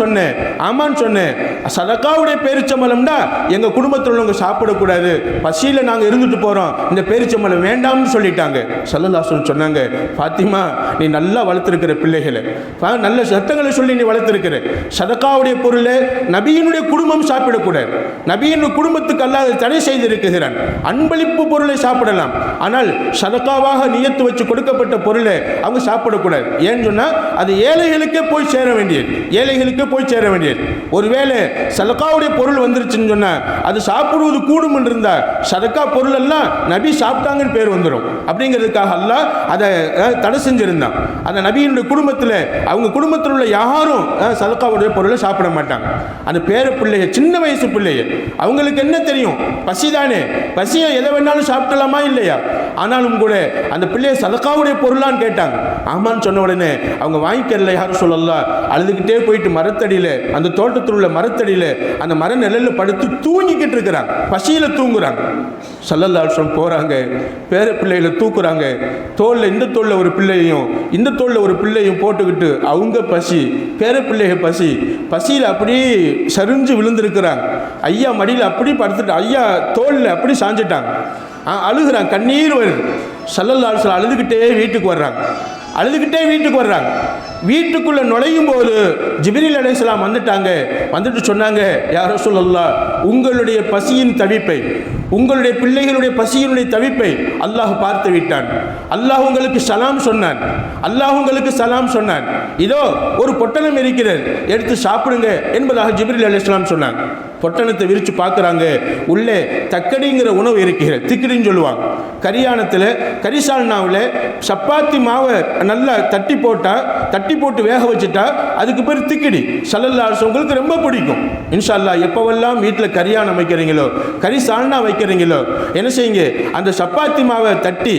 சொன்னேன். சதக்காவுடைய பேரிச்சம்பளம்னா எங்கள் குடும்பத்தில் உள்ளவங்க சாப்பிடக்கூடாது, பசியில் நாங்கள் இருந்துட்டு போகிறோம், இந்த பேரிச்சம்பளம் வேண்டாம்னு சொல்லிட்டாங்க. ஸல்லல்லாஹு அலைஹி வஸல்லம் சொன்னாங்க, ஃபாத்திமா நீ நல்லா வளர்த்துருக்கிற பிள்ளைகளை, நல்ல சட்டங்களை சொல்லி நீ வளர்த்துருக்கிற, சதக்காவுடைய பொருளை நபியினுடைய குடும்பம் சாப்பிடக்கூடாது, நபியினுடைய குடும்பத்துக்கு அல்லாஹ் தடை செய்திருக்கிறான். அன்பளிப்பு பொருளை சாப்பிடலாம், ஆனால் சதக்காவாக நியத்து வச்சு கொடுக்கப்பட்ட பொருளை அவங்க சாப்பிடக்கூடாது. ஏன்னு சொன்னால் அது ஏழைகளுக்கே போய் சேர வேண்டியது. ஒருவேளை சதக்காவுடைய பொருள் வந்துருச்சுன்னு சொன்னால் அது சாப்பிடுவது கூடும் இருந்தால் சதக்கா பொருள் எல்லாம் நபி சாப்பிட்டாங்கன்னு பேர் வந்துடும். அப்படிங்கிறதுக்காக அல்லாஹ் அதை தடை செஞ்சிருந்தான். அந்த நபியினுடைய குடும்பத்தில் அவங்க குடும்பத்தில் உள்ள யாரும் சதக்காவுடைய பொருளை சாப்பிட மாட்டாங்க. அந்த பேர பிள்ளைய, சின்ன வயசு பிள்ளைய, அவங்களுக்கு என்ன தெரியும்? பசிதானே, பசியை எதை வேணாலும் சாப்பிடலாமா இல்லையா? ஆனாலும் கூட அந்த பிள்ளைய சதக்காவுடைய பொருளான்னு கேட்டாங்க. ஆமான்னு சொன்ன உடனே அவங்க வாங்கிக்கல, யாரும் சொல்லலாம், அழுதுகிட்டே போயிட்டு மரத்தடியில், அந்த தோட்டத்தில் உள்ள மரத்தடியில் அந்த மர நிழலில் படுத்து தூங்கிக்கிட்டு இருக்கிறாங்க, பசியில் தூங்குறாங்க. ஸல்லல்லாஹு அலைஹி வஸல்லம் போகிறாங்க, பேர பிள்ளைகளை தூக்குறாங்க, தோளில் இந்த தோளில் ஒரு பிள்ளையும் இந்த தோளில் ஒரு பிள்ளையும் போட்டுக்கிட்டு அவங்க பேர பிள்ளைகள் பசியில் அப்படியே சரிஞ்சு விழுந்திருக்கிறாங்க. ஐயா மடியில் அப்படி படுத்துட்டு, ஐயா தோளில் அப்படி சாஞ்சிட்டாங்க, அழுகிறாங்க, கண்ணீர் வருது. ஸல்லல்லாஹு அலைஹி வஸல்லம் அழுதுகிட்டே வீட்டுக்கு வர்றாங்க. வீட்டுக்குள்ளே நுழையும் போது ஜிப்ரீல் அலைஹிஸ்ஸலாம் வந்துட்டு சொன்னாங்க, யா ரசூலல்லாஹ், உங்களுடைய பசியின் தவிப்பை, உங்களுடைய பிள்ளைகளுடைய பசியினுடைய தவிப்பை அல்லாஹ் பார்த்து விட்டான். அல்லாஹ் உங்களுக்கு சலாம் சொன்னான். இதோ ஒரு பொட்டலம் இருக்கிறது, எடுத்து சாப்பிடுங்க என்பதாக ஜிப்ரீல் அலைஹிஸ்ஸலாம் சொன்னாங்க. பொட்டணத்தை விரித்து பார்க்குறாங்க, உள்ளே தக்கடிங்கிற உணவு இருக்கிறது, திக்கடின்னு சொல்லுவாங்க. கரியானத்தில், கரிசால்னாவில் சப்பாத்தி மாவை நல்லா தட்டி போட்டு வேக வச்சுட்டா அதுக்கு பேர் திக்கடி. ஸல்லல்லாஹு அலைஹி வஸல்லம் உங்களுக்கு ரொம்ப பிடிக்கும். இன்ஷா அல்லாஹ் எப்போவெல்லாம் வீட்டில் கரியானம் வைக்கிறீங்களோ, கரிசால்னா வைக்கிறீங்களோ, என்ன செய்யுங்க, அந்த சப்பாத்தி மாவை தட்டி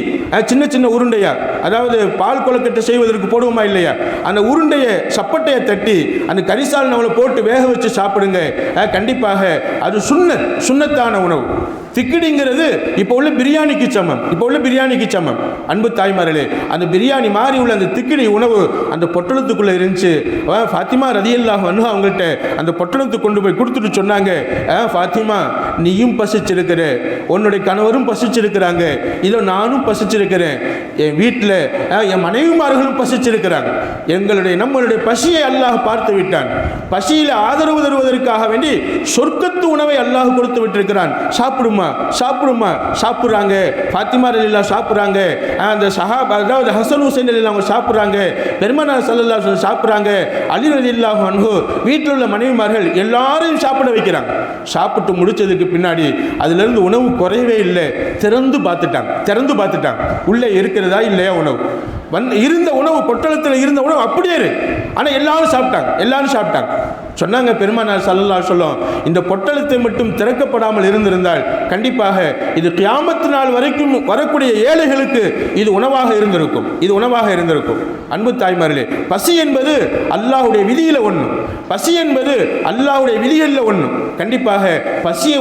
சின்ன சின்ன உருண்டையா, அதாவது பால் கொழுக்கட்டை செய்வதற்கு போடுவோமா இல்லையா, அந்த உருண்டையை சப்பட்டையை தட்டி அந்த கரிசால்னாவில் போட்டு வேக வச்சு சாப்பிடுங்க. கண்டிப்பாக அது சுன்னத்தான உணவு. திக்கிடிங்கிறது இப்போ உள்ள பிரியாணிக்கு சமம். அன்பு தாய்மார்களே, அந்த பிரியாணி மாதிரி உள்ள அந்த திக்கிடி உணவு அந்த பொட்டலத்துக்குள்ளே இருந்துச்சு. ஃபாத்திமா ரலியல்லாஹு அன்ஹா அவங்கள்ட்ட அந்த பொட்டலத்தை கொண்டு போய் கொடுத்துட்டு சொன்னாங்க, ஃபாத்திமா நீயும் பசிச்சிருக்கிற, உன்னுடைய கணவரும் பசிச்சிருக்கிறாங்க, இதோ நானும் பசிச்சிருக்கிறேன், என் வீட்டில் என் மனைவிமார்களும் பசிச்சிருக்கிறாங்க, நம்மளுடைய பசியை அல்லாஹ் பார்த்து விட்டான், பசியில் ஆதரவு தருவதற்காக வேண்டி சொர்க்கத்து உணவை அல்லாஹ் கொடுத்து விட்டிருக்கிறான், சாப்பிடுமா சாப்பிடுமா சாப்பிடுமா சாப்பிட்றாங்க. ஃபாத்திமா ரலியல்லாஹு சாப்பிட்றாங்க. அந்த சஹாபா அதாவது ஹசன் ஹுசைன் ரலியல்லாஹு அவங்க சாப்பிட்றாங்க. பெருமானார் ஸல்லல்லாஹு அலைஹி வஸல்லம் சாப்பிட்றாங்க. அலி ரலியல்லாஹு அன்ஹு வீட்டில் உள்ள மனைவிமார்கள் எல்லாரையும் சாப்பிட வைக்கிறாங்க. சாப்பிட்டு முடிச்சதுக்கு பின்னாடி அதிலிருந்து உணவு குறையவே இல்லை. திறந்து பார்த்துட்டாங்க உள்ளே இருக்கிறதா இல்லையா உணவு. இருந்த உணவு பொட்டலத்தில் இருந்த உணவு அப்படியே ஆனால் எல்லாரும் சாப்பிட்டாங்க. சொன்னாங்க பெருமானார் ஸல்லல்லாஹு அலைஹி வஸல்லம், இந்த பொட்டலத்தை மட்டும் திறக்கப்படாமல் இருந்திருந்தால் கண்டிப்பாக இது கியாமத் நாள் வரைக்கும் வரக்கூடிய ஏழைகளுக்கு இது உணவாக இருந்திருக்கும். அன்பு தாய்மார்களே, பசி என்பது அல்லாஹ்வுடைய விதியில் ஒன்று, பசி என்பது அல்லாஹ்வுடைய விதிகளில் ஒன்று. கண்டிப்பாக பசியை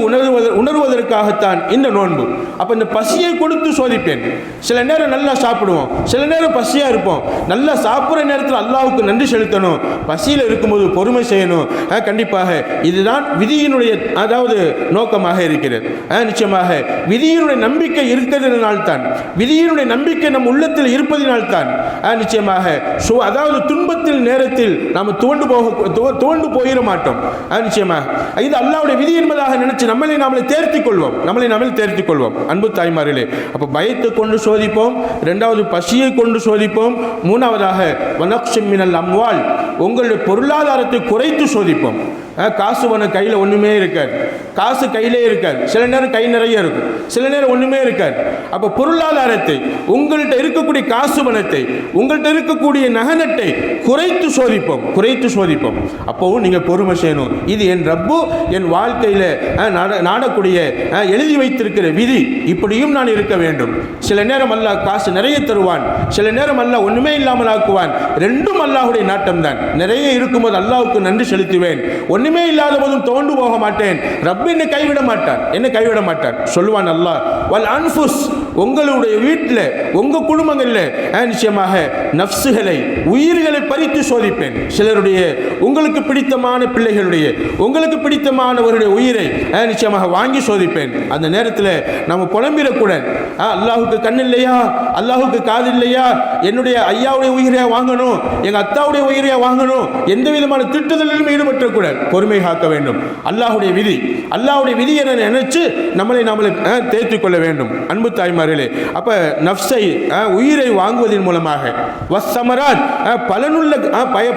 உணர்வதற்காகத்தான் இந்த நோன்பு. அப்போ இந்த பசியை கொடுத்து சோதிப்பேன். சில நேரம் நல்லா சாப்பிடுவோம், சில நேரம் பசியாக இருப்போம். நல்லா சாப்பிட்ற நேரத்தில் அல்லாஹ்வுக்கு நன்றி செலுத்தணும், பசியில் இருக்கும்போது பொறுமை செய்யணும். கண்டிப்பாக இதுதான் விதியினுடைய அதாவது நோக்கமாக இருக்கிறது. நிச்சயமாக விதியினுடைய நம்பிக்கை இருக்கிறதுனால்தான், விதியினுடைய நம்பிக்கை நம் உள்ளத்தில் இருப்பதினால்தான் நிச்சயமாக அதாவது துன்பத்தில் நேரத்தில் நாம் துவண்டு போயிட மாட்டோம். நிச்சயமாக இது அல்லாஹ்வுடைய விதி என்பதாக நினைச்சு நம்மளை தேர்த்திக் கொள்வோம். அன்பு தாய்மார்களே, அப்போ பயத்தை கொண்டு சோதிப்போம், இரண்டாவது பசியை கொண்டு சோதிப்போம், மூணாவதாக வனக்ஷம் மினல் அம்வால் உங்களுடைய பொருளாதாரத்தை குறைத்து சோதிப்போம். காசு கையில் ஒன்றுமே இருக்காது, காசு கையிலே இருக்காது. சில நேரம் கை நிறைய இருக்கும், சில நேரம் ஒன்றுமே இருக்காது. அப்போ பொருளாதாரத்தை, உங்கள்கிட்ட இருக்கக்கூடிய காசு பணத்தை, உங்கள்கிட்ட இருக்கக்கூடிய நகனட்டை குறைத்து சோதிப்போம். அப்போவும் நீங்கள் பொறுமை செய்யணும். இது என் ரப்பு என் வாழ்க்கையில் நாடக்கூடிய எழுதி வைத்திருக்கிற விதி, இப்படியும் நான் இருக்க வேண்டும். சில நேரம் அல்லாஹ் காசு நிறைய தருவான், சில நேரம் அல்லாஹ் ஒன்றுமே இல்லாமல் ஆக்குவான். ரெண்டும் அல்லாஹ்வுடைய நாட்டம் தான். நிறைய இருக்கும்போது அல்லாஹ்வுக்கு நன்றி செலுத்துவேன், ஒன்றுமே இல்லாத போதும் தோண்டு போக மாட்டேன். ரப்பு என்னை கைவிட மாட்டான். சொல்லுவான் அல்லாஹ், வல் அன்ஃபுஸ் உங்களுடைய வீட்டில் உங்கள் குடும்பங்களில் நிச்சயமாக நஃப்ஸுகளை உயிர்களை பறித்து சோதிப்பேன். சிலருடைய உங்களுக்கு பிடித்தமான பிள்ளைகளுடைய, உங்களுக்கு பிடித்தமானவருடைய உயிரை நிச்சயமாக வாங்கி சோதிப்பேன். அந்த நேரத்தில் நம்ம புலம்பிடக்கூடாது. அல்லாஹுக்கு கண் இல்லையா, அல்லாஹுக்கு காது இல்லையா, என்னுடைய ஐயாவுடைய உயிரையா வாங்கணும், எங்கள் அத்தாவுடைய உயிரையா வாங்கணும், எந்த விதமான திட்டுதலிலும் ஈடுபட்டக்கூடாது. பொறுமை காக்க வேண்டும். அல்லாஹ்வுடைய விதி என நினைச்சு நம்மளை தேர்த்திக் கொள்ள வேண்டும். அன்பு தாய்மார்களே, அப்ப நஃப்ஸை உயிரை வாங்குவதன் மூலமாக வஸ்ஸமராத்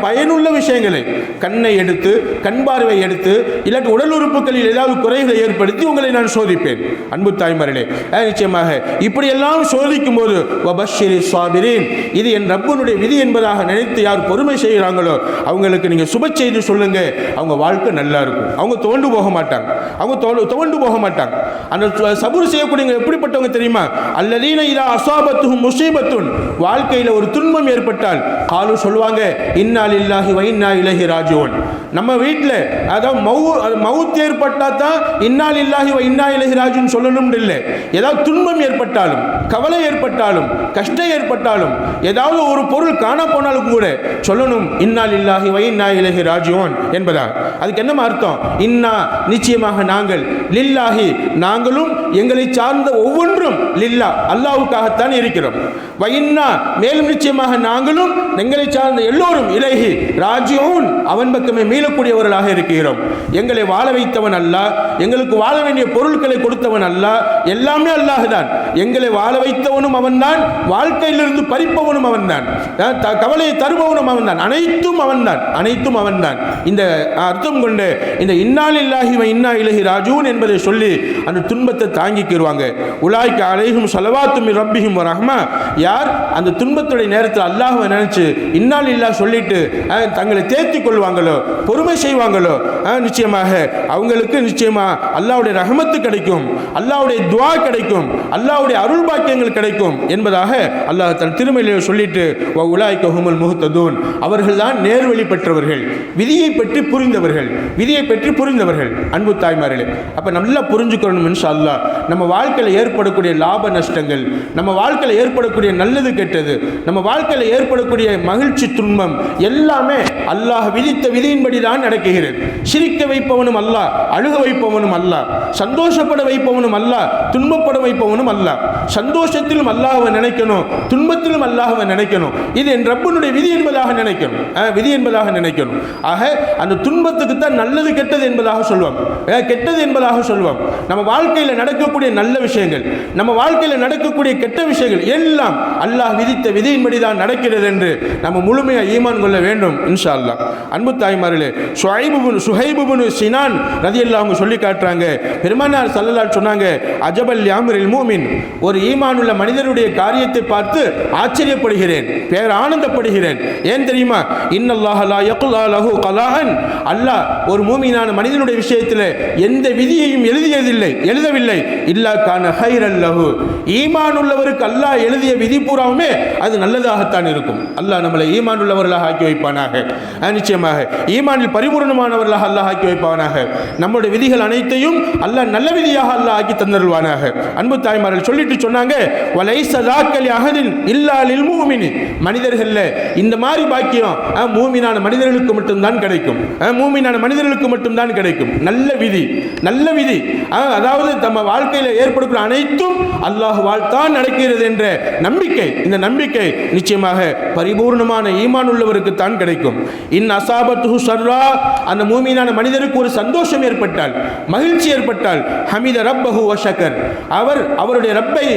பயனுள்ள விஷயங்களை, கண்ணை எடுத்து, கண் பார்வை எடுத்து, இல்லாட்டி உடல் உறுப்புகளில் ஏதாவது குறைகளை ஏற்படுத்தி உங்களை நான் சோதிப்பேன். அன்பு தாய்மார்களே, நிச்சயமாக இப்படியெல்லாம் சோதிக்கும் போது வபஷ்ஷிரி ஸாபிரீன், இது என் ரப்பனுடைய விதி என்பதாக நினைத்து யார் பொறுமை செய்கிறாங்களோ அவங்களுக்கு நீங்கள் சுப செய்தி சொல்லுங்க. அவங்க வாழ்க்கை நல்லா இருக்கும், அவங்க துவண்டு போக மாட்டாங்க. அந்த சபூர் செய்யக்கூடியவங்க எப்படிப்பட்டவங்க தெரியுமா? அல்லதீன இதா அஸாபத்துஹும் முஸீபத்துன், வாழ்க்கையில் ஒரு துன்பம் ஏற்பட்டால் காலு சொல்லுவாங்க, இன்னா லில்லாஹி வ இன்னா இலைஹி ராஜிஊன். நம்ம வீட்டில் அதாவது மவுத் ஏற்பட்டால் தான் இன்னா லில்லாஹி வ இன்னா இலைஹி ராஜிஊன் சொல்லணும்னு இல்லை. ஏதாவது துன்பம் ஏற்பட்டாலும், கவலை ஏற்பட்டாலும், கஷ்டம் ஏற்பட்டாலும், ஏதாவது ஒரு பொருள் காண போனாலும் கூட சொல்லணும் இன்னா லில்லாஹி வ இன்னா இலைஹி ராஜிஊன் என்பதா. அதுக்கு என்ன அர்த்தம்? இன்னா நிச்சயமாக நாங்கள், லில்லாஹி நாங்களும், எங்களை சார்ந்த ஒவ்வொன்றும், லில்லா அல்லாஹ்வுக்காகத்தான் இருக்கிறோம். வ இன்னா மேலும் நிச்சயமாக நாங்களும், எங்களை சார்ந்த எல்லோரும், இலைஹி ராஜிஊன் அவன் பக்கமே மீளக்கூடியவர்களாக இருக்கிறோம். எங்களை வாழ வைத்தவன் அல்லாஹ், எங்களுக்கு வாழ வேண்டிய பொருட்களை கொடுத்தவன் அல்லாஹ், எல்லாமே அல்லாஹ் தான். எங்களை வாழ வைத்தவனும் அவன்தான், வாழ்க்கையிலிருந்து பறிப்பவனும் அவன்தான், கவலையை தருபவனும் அவன்தான், அனைத்தும் அவன்தான். இந்த அர்த்தம் கொண்டு இந்த இன்னா லில்லாஹி வ இன்னா இலைஹி ராஜிஊன் என்பதை சொல்லி அந்த துன்பத்தை தாங்கிக்கிடுவாங்க. உலாய்க அலைஹிம் ஸலவாத்து மிர் ரப்பிஹிம் வ ரஹ்மா, யார் அந்த துன்பத்துடைய நேரத்தில் அல்லாஹ்வை நினைச்சு இன்னா லில்லாஹ் சொல்லிட்டு தங்களை தேர்த்திக் கொள்வாங்களோ, பொறுமை செய்வாங்களோ, நிச்சயமாக அவங்களுக்கு நிச்சயமா அல்லாஹ்வுடைய ரஹமத்து கிடைக்கும், அல்லாஹ்வுடைய துஆ கிடைக்கும், அல்லாஹ்வுடைய அருள் பாக்கியங்கள் கிடைக்கும் என்பதாக அல்லாஹ் தன் திருமறையிலே சொல்லிட்டு வ உலாய்க ஹுமுல் முஹ்ததூன், அவர்கள்தான் நேர்வழி பெற்றவர்கள், விதியை பற்றி புரிந்தவர்கள். அன்பு தாய்மார்களே, அப்ப நல்லா புரிஞ்சுக்கணும் இன்ஷா அல்லாஹ். நம்ம வாழ்க்கையில் ஏற்படக்கூடிய லாப நஷ்டங்கள், நம்ம வாழ்க்கையில் ஏற்படக்கூடிய நல்லது கெட்டது. நம்ம வாழ்க்கையில் ஏற்படக்கூடிய மகிழ்ச்சி துன்பம் எல்லாமே அல்லாஹ் விதித்த விதியின்படி தான் நடக்குகிறது. சிரிக்க வைப்பவனும் அல்லாஹ், அழுக வைப்பவனும் அல்லாஹ், சந்தோஷப்பட வைப்பவனும் அல்லாஹ், துன்பப்பட வைப்பவனும் அல்லாஹ். சந்தோஷத்திலும் அல்லாஹ்வை நினைக்கணும், துன்பத்திலும் அல்லாஹ்வை நினைக்கணும். இது என் ரப்பனுடைய விதி என்பதாக நினைக்கணும், விதி என்பதாக நினைக்கணும். ஆக அந்த துன்பத்துக்கு தான் நல்லது கெட்டது என்பதாக சொல்வோம், கெட்டது என்பதாக சொல்வோம். நம்ம வாழ்க்கையில் நடக்கக்கூடிய நல்ல விஷயங்கள், நம்ம வாழ்க்கையில் நடக்கக்கூடிய கெட்ட விஷயங்கள் எல்லாம் அல்லாஹ் விதித்த விதியின்படி தான் நடக்கிறது என்று நம்ம முழுமையாக ஈமான் கொள்ள வேண்டும் இன்ஷா அல்லாஹ். அன்பு தாய்மார்களே, சுஹைப் இப்னு சினான் ரலியல்லாஹு அன்ஹு சொல்லி காட்டுறாங்க, பெருமானார் ஸல்லல்லாஹு அலைஹி சொன்னாங்க, அஜபல் லிஅம்ரில் முஃமின், ஒரு ஈமானுள்ள மனிதனுடைய காரியத்தை பார்த்து ஆச்சரியப்படுகிறேன், பேர் ஆனந்தப்படுகிறேன். ஏன் தெரியுமா? இன்னல்லாஹ லா யக்லா லஹு கலாஹன், அல்லாஹ் ஒரு மூமினான மனிதனுடைய விஷயத்தில் எந்த விதியையும் எழுதவில்லை இல்லா கான ஹைரல் லஹு, ஈமான் உள்ளவருக்கு அல்லாஹ் எழுதிய விதி பூராவுமே அது நல்லதாகத்தான் இருக்கும். அல்லாஹ் நம்மளை ஈமான் உள்ளவர்களாக ஆக்கி வைப்பானாக. நிச்சயமாக ஈமானில் பரிபூர்ணமானவர்களாக அல்லாஹ் ஆக்கி வைப்பானாக. நம்முடைய விதிகள் அனைத்தையும் அல்லாஹ் நல்ல விதியாக அல்லாஹ் ஆக்கி தந்தருவானாக. அன்பு தாய்மார்கள் சொல்லிட்டு சொன்னாங்க, வலைஸ ஸாக்கல் அஹதின் இல்லா லில் முஃமினி, மனிதர்கள்ல இந்த மாதிரி பாக்கியம் மூமினான மனிதர்களுக்கு மட்டும்தான் கிடைக்கும், மூமினான மனிதர்களுக்கு மட்டும்தான் கிடைக்கும். நல்ல விதி, நல்ல விதி, அதாவது நம்ம வாழ்க்கையில் ஏற்படுகிற அனைத்தும் அல்லாஹ்வால் தான் நடக்கிறது என்ற நம்பிக்கை, இந்த நம்பிக்கை நிச்சயமாக பரிபூர்ணமான ஈமான் உள்ளவருக்கு தான் கிடைக்கும். இன் அஸாபத்துஹு ஸர்ரா, அந்த மூமினான மனிதருக்கு ஒரு சந்தோஷம் ஏற்பட்டால், மகிழ்ச்சி ஏற்பட்டால், ஹமித ரப்பஹு வ ஷக்கர், அவர் அவருடைய ரப்பை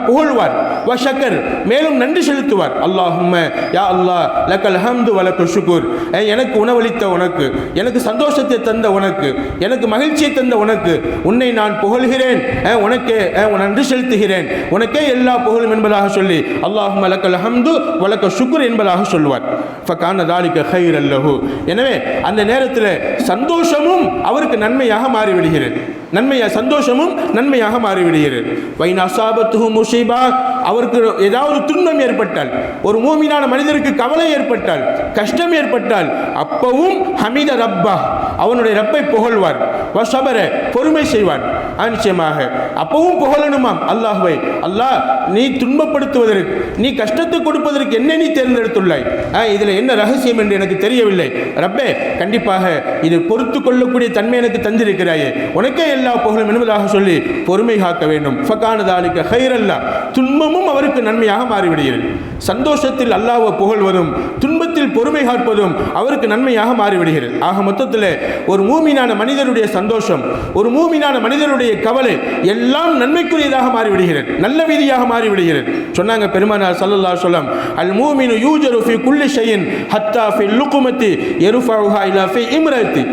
புகழ்வார், வ ஷக்கர், மேலும் நன்றி செலுத்துவார். அல்லாஹும்ம யா அல்லாஹ் லக்கல் ஹம்து வ லக்க ஷுக்ர், எனக்கு உணவளித்த உனக்கு, எனக்கு சந்தோஷத்தை தந்த உனக்கு, எனக்கு மகிழ்ச்சியை தந்த உனக்கு உன்னை நான் புகழ்கிறேன், உனக்கே நன்றி செலுத்துகிறேன், உனக்கே எல்லா புகழும் என்பதாக சொல்லி அல்லாஹும்ம லக்கல் ஹம்து வ லக்க ஷுக்ர் என்பதாக சொல்லுவார். ஃபகான தாலிக கைரல் லஹு, எனவே அந்த நேரத்தில் சந்தோஷமும் அவருக்கு நன்மையாக மாறிவிடுகிறது, சந்தோஷமும் நன்மையாக மாறிவிடுகிறது. வைன் அஸாபத்துஹு முஸீபா, அவருக்கு ஏதாவது துன்பம் ஏற்பட்டால், ஒரு மூமினான மனிதருக்கு கவலை ஏற்பட்டால், கஷ்டம் ஏற்பட்டால், அப்பவும் ஹமித ரப்பா, அவனுடைய ரப்பை புகழ்வார், வஸபர, பொறுமை செய்வான். நிச்சயமாக அப்பவும் புகழணுமாம் அல்லாஹ்வை. அல்லாஹ், நீ துன்பப்படுத்துவதற்கு, நீ கஷ்டத்தை கொடுப்பதற்கு என்ன நீ தேர்ந்தெடுத்துள்ளாய், இதில் என்ன ரகசியம் என்று எனக்கு தெரியவில்லை ரப்பே, கண்டிப்பாக இது பொறுத்து கொள்ளக்கூடிய தன்மை எனக்கு தந்திருக்கிறாயே, உனக்கே எல்லா புகழும் என்பதாக சொல்லி பொறுமை காக்க வேண்டும். ஃபகான தாலிக கைரல்லா, துன்பமும் அவருக்கு நன்மையாக மாறிவிடுகிறது. சந்தோஷத்தில் அல்லாஹ்வை புகழ்வதும் துன்பத்தில் பொறுமை காப்பதும் அவருக்கு நன்மையாக மாறிவிடுகிறது. ஆக மொத்தத்தில் ஒரு மூமினான மனிதருடைய சந்தோஷம், ஒரு மூமினான மனிதருடைய கவலை எல்லாம் நன்மைக்குரியதாக மாறிவிடுகிறது, நல்ல விதியாக மாறிவிடுகிறது. சொன்னாங்க பெருமானார் ஸல்லல்லாஹு அலைஹி வஸல்லம், அல் மூமினு யூஜரு ஃபீ குல்லி ஷைஇன் ஹத்தா ஃபீ லுக்மத்தி யர்ஃபஉஹா இலா ஃபீ இம்ரத்தி.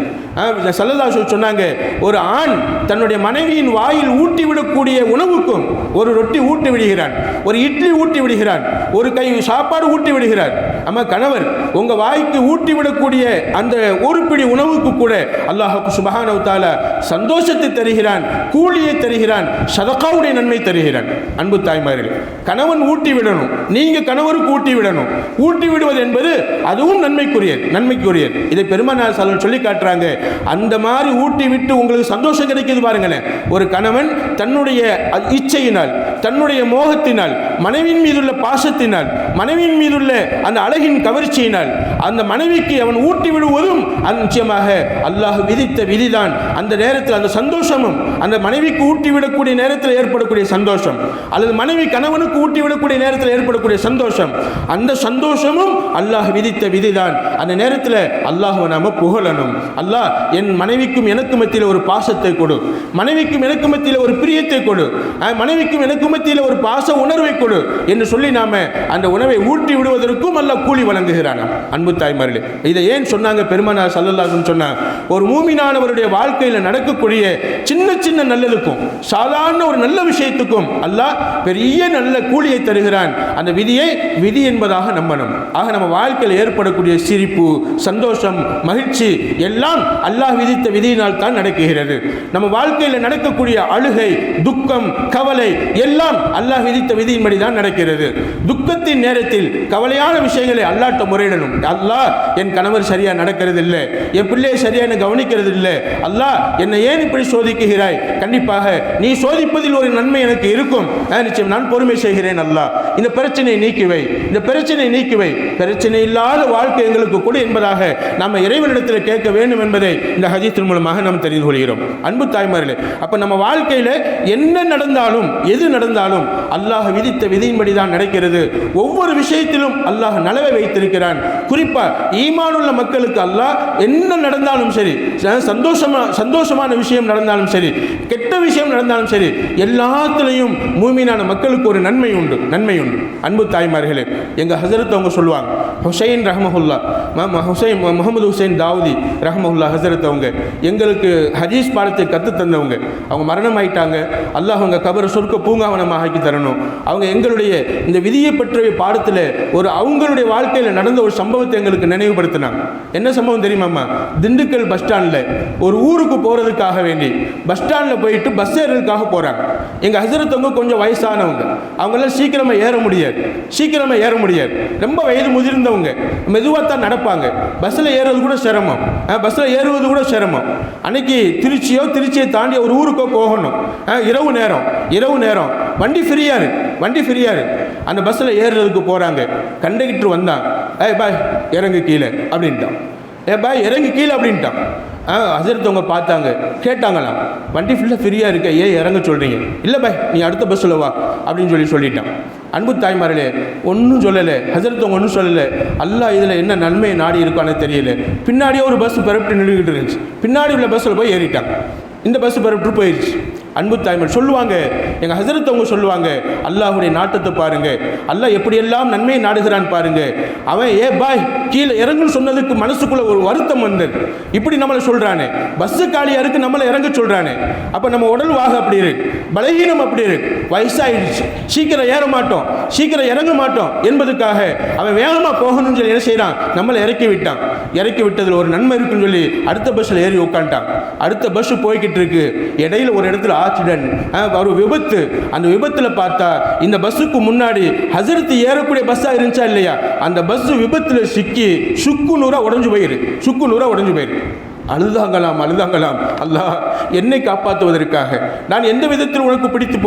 ஸல்லல்லாஹு அலைஹி சொன்னாங்க, ஒரு ஆண் தன்னுடைய மனைவியின் வாயில் ஊட்டி விடக்கூடிய உணவுக்கும், ஒரு ரொட்டி ஊட்டி விடுகிறான், ஒரு இட்லி ஊட்டி விடுகிறான், ஒரு கை சாப்பாடு ஊட்டி விடுகிறார். அம்மா கணவர் உங்க வாய்க்கு ஊட்டி விடக்கூடிய அந்த ஒரு பிடி உணவுக்கு கூட அல்லாஹ் சுப்ஹானஹு வ தஆலா சந்தோஷத்தை தருகிறான், கூலியை தருகிறான், சதகாவுடைய நன்மை தருகிறான். அன்பு தாய்மார்களே, கணவன் ஊட்டி விடணும், நீங்க கணவருக்கு ஊட்டி விடணும். ஊட்டி விடுவது என்பது அதுவும் நன்மைக்குரியது. இதை பெருமானார் ஸல்லல்லாஹு அலைஹி சொல்லி காட்டுறாங்க. அந்த மாதிரி ஊட்டி விட்டு உங்களுக்கு சந்தோஷம் கிடைக்குது பாருங்களேன். ஒரு கணவன் தன்னுடைய இச்சையினால், தன்னுடைய மோகத்தினால், மனைவியின் மீதுள்ள பாசத்தினால், மனைவியின் மீதுள்ள அந்த அழகின் கவர்ச்சியினால் அந்த மனைவிக்கு அவன் ஊட்டி விடுவதும் நிச்சயமாக அல்லாஹ் விதித்த விதிதான். அந்த நேரத்தில் அந்த சந்தோஷமும், அந்த மனைவிக்கு ஊட்டி விடக்கூடிய நேரத்தில் ஏற்படக்கூடிய சந்தோஷம், அல்லது மனைவி கணவனுக்கு ஊட்டி விடக்கூடிய நேரத்தில் ஏற்படக்கூடிய சந்தோஷம், அந்த சந்தோஷமும் அல்லாஹ் விதித்த விதிதான். அந்த நேரத்தில் அல்லாஹ்வை நாம புகழணும். அல்லாஹ் என் மனைவிக்கும் எனக்கு மத்தியில் ஒரு பாசத்தை கொடு, மனைவிக்கும் எனக்கு மத்தியில் ஒரு பிரியத்தை கொடு, மனைவிக்கும் எனக்கு மத்தியில் ஒரு பாச உணர்வை கொடு என்று சொல்லி நாம அந்த உணவை ஊட்டி விடுவதற்கும் அல்லாஹ் கூலி வழங்குகிறான். அன்பு தாய்மார்களே, இதை ஏன் சொன்னாங்க பெருமானார் ஸல்லல்லாஹு அலைஹி சொன்னாங்க? ஒரு மூமினானவருடைய வாழ்க்கையில் நடக்கக்கூடிய சின்ன சின்ன நல்லதுக்கும், சாதாரண ஒரு நல்ல விஷயத்துக்கும் அல்லாஹ் பெரிய நல்ல கூலியை தருகிறான். அந்த விதியை விதி என்பதாக நம்பணும். ஆக நம்ம வாழ்க்கையில் ஏற்படக்கூடிய சிரிப்பு, சந்தோஷம், மகிழ்ச்சி எல்லாம் அல்லாஹ் விதித்த விதியினால் தான் நடக்குகிறது. நம்ம வாழ்க்கையில் நடக்கக்கூடிய அழுகை, துக்கம், கவலை எல்லாம் அல்லாஹ் விதித்த விதியின்படி தான் நடக்கிறது. துக்கத்தின் நேரத்தில் கவலையான விஷயங்களை அல்லாஹ்ட்ட முறையிடணும். அல்லாஹ் என் கணவர் சரியா நடக்கிறது இல்லை, என் பிள்ளையை சரியா என்ன கவனிக்கிறது இல்லை, அல்லாஹ் என்னை ஏன் இப்படி சோதிக்குகிறாய்? கண்டிப்பாக நீ சோதிப்பதில் ஒரு நன்மை எனக்கு இருக்கும், நிச்சயம் நான் பொறுமை செய்கிறேன். அல்லாஹ் இந்த பிரச்சனையை நீக்குவை, இந்த பிரச்சனையை நீக்குவை, பிரச்சனை இல்லாத வாழ்க்கை எங்களுக்கு கொடு என்பதாக நாம் இறைவனிடத்தில் கேட்க வேண்டும் என்பதை இந்த ஹதீஸின் மூலமாக நாம் தெரிந்து கொள்கிறோம். அன்பு தாய்மார்களே, அப்போ நம்ம வாழ்க்கையில் என்ன நடந்தாலும் எது நடந்தாலும் அல்லாஹ் விதித்த விதியின்படி தான் நடக்கிறது. ஒவ்வொரு விஷயத்திலும் அல்லாஹ் நலவை வைத்திருக்கிறான். குறிப்பாக ஈமானுள்ள மக்களுக்கு அல்லாஹ் என்ன நடந்தாலும் சரி, சந்தோஷமான விஷயம் நடந்தாலும் சரி, கெட்ட விஷயம் நடந்தாலும் சரி, எல்லாத்திலையும் மூமினான மக்களுக்கு ஒரு நன்மை உண்டு, நன்மை உண்டு. அன்பு தாய்மார்களே, எங்கள் ஹசரத் அவங்க சொல்லுவாங்க, ஹுசைன் ரஹ்மஹுல்லா, ஹுசைன் முகமது ஹுசைன் தாவூதி ரஹ்மஹுல்லா ஹசரத் அவங்க எங்களுக்கு ஹதீஸ் பாடத்தை கற்று தந்தவங்க. அவங்க மரணம் ஆயிட்டாங்க. அல்லாஹ் அவங்க கபரை சொர்க்க பூங்காவனமாக ஆக்கி தரணும். அவங்க எங்களுடைய இந்த விதியை பற்றிய பாடத்தில் ஒரு அவங்களுடைய வாழ்க்கையில் நடந்த ஒரு சம்பவத்தை எங்களுக்கு நினைவுபடுத்தினாங்க. என்ன சம்பவம் தெரியுமாம்மா? திண்டுக்கல் பஸ் ஸ்டாண்டில் ஒரு ஊருக்கு போகிறதுக்காக வேண்டி பஸ் ஸ்டாண்டில் போயிட்டு பஸ் ஏறுறதுக்காக போகிறாங்க. எங்கள் ஹசரத்தவங்க கொஞ்சம் வயசானவங்க, அவங்களாம் சீக்கிரமாக ஏற முடியாது, சீக்கிரமாக ஏற முடியாது. ரொம்ப வயது முதிர்ந்தவங்க, மெதுவாக தான் நடப்பாங்க. பஸ்ஸில் ஏறுவது கூட சிரமம், பஸ்ஸில் ஏறுவது கூட சிரமம். அன்னைக்கு திருச்சியை தாண்டி ஒரு ஊருக்கோ போகணும். இரவு நேரம் வண்டி ஃப்ரீயாரு அந்த பஸ்ஸில் ஏறுறதுக்கு போகிறாங்க. கண்டக்டர் வந்தான், பாய் இறங்கு கீழே அப்படின்ட்டான். பாய் இறங்கி கீழே அப்படின்ட்டான். ஹசரத்தவங்க பார்த்தாங்க, கேட்டாங்களாம், வண்டி ஃபுல்லாக ஃப்ரீயாக இருக்க, ஏன் இறங்க சொல்கிறீங்க? இல்லை பாய், நீ அடுத்த பஸ்ஸில் வா அப்படின்னு சொல்லிட்டான். அன்பு தாய்மார்களே, ஒன்றும் சொல்லலை, ஹசரத்தவங்க ஒன்றும் சொல்லலை. அல்லாஹ் இதில் என்ன நன்மையை நாடி இருக்கான்னு தெரியல. பின்னாடியே ஒரு பஸ் பரப்பிட்டு நின்றுக்கிட்டு இருந்துச்சு. பின்னாடி உள்ள பஸ்ஸில் போய் ஏறிட்டாங்க. இந்த பஸ் பரப்பிட்டு போயிடுச்சு. அன்பு தாய்மார் சொல்லுவாங்க, எங்கள் ஹசரத்தவங்க சொல்லுவாங்க, அல்லாஹுடைய நாட்டத்தை பாருங்க, அல்லாஹ் எப்படியெல்லாம் நன்மையை நாடுகிறான் பாருங்க. அவன் பாய் கீழே இறங்குன்னு சொன்னதுக்கு மனசுக்குள்ள ஒரு வருத்தம் வந்தது. இப்படி நம்மளை சொல்றானே, பஸ்ஸு காலியா இருக்கு, நம்மளை இறங்க சொல்றானே. அப்போ நம்ம உடல் வாக அப்படி இருக்கு, பலகீனம் அப்படி இருக்கு, வயசாயிடுச்சு, சீக்கிரம் ஏற மாட்டோம், சீக்கிரம் இறங்க மாட்டோம் என்பதுக்காக அவன் வேகமாக போகணும்னு சொல்லி என்ன செய்யறான், நம்மளை இறக்கி விட்டான். இறக்கி விட்டதில் ஒரு நன்மை இருக்குன்னு சொல்லி அடுத்த பஸ்ஸில் ஏறி உட்காந்துட்டான். அடுத்த பஸ் போய்கிட்டு இருக்கு. இடையில ஒரு இடத்துல ஆக்சிடென்ட், ஒரு விபத்து. அந்த விபத்தில் பார்த்தா இந்த பஸ்ஸுக்கு முன்னாடி ஹசரத் ஏறக்கூடிய பஸ்ஸாக இருந்துச்சா இல்லையா, அந்த பஸ் விபத்தில் சிக்கி சுக்கு நூறா உடஞ்சு போயிரு. அழுதாங்களாம். அல்லாஹ் என்னை காப்பாற்றுவதற்காக நான் எந்த விதத்தில் உனக்கு பிடித்து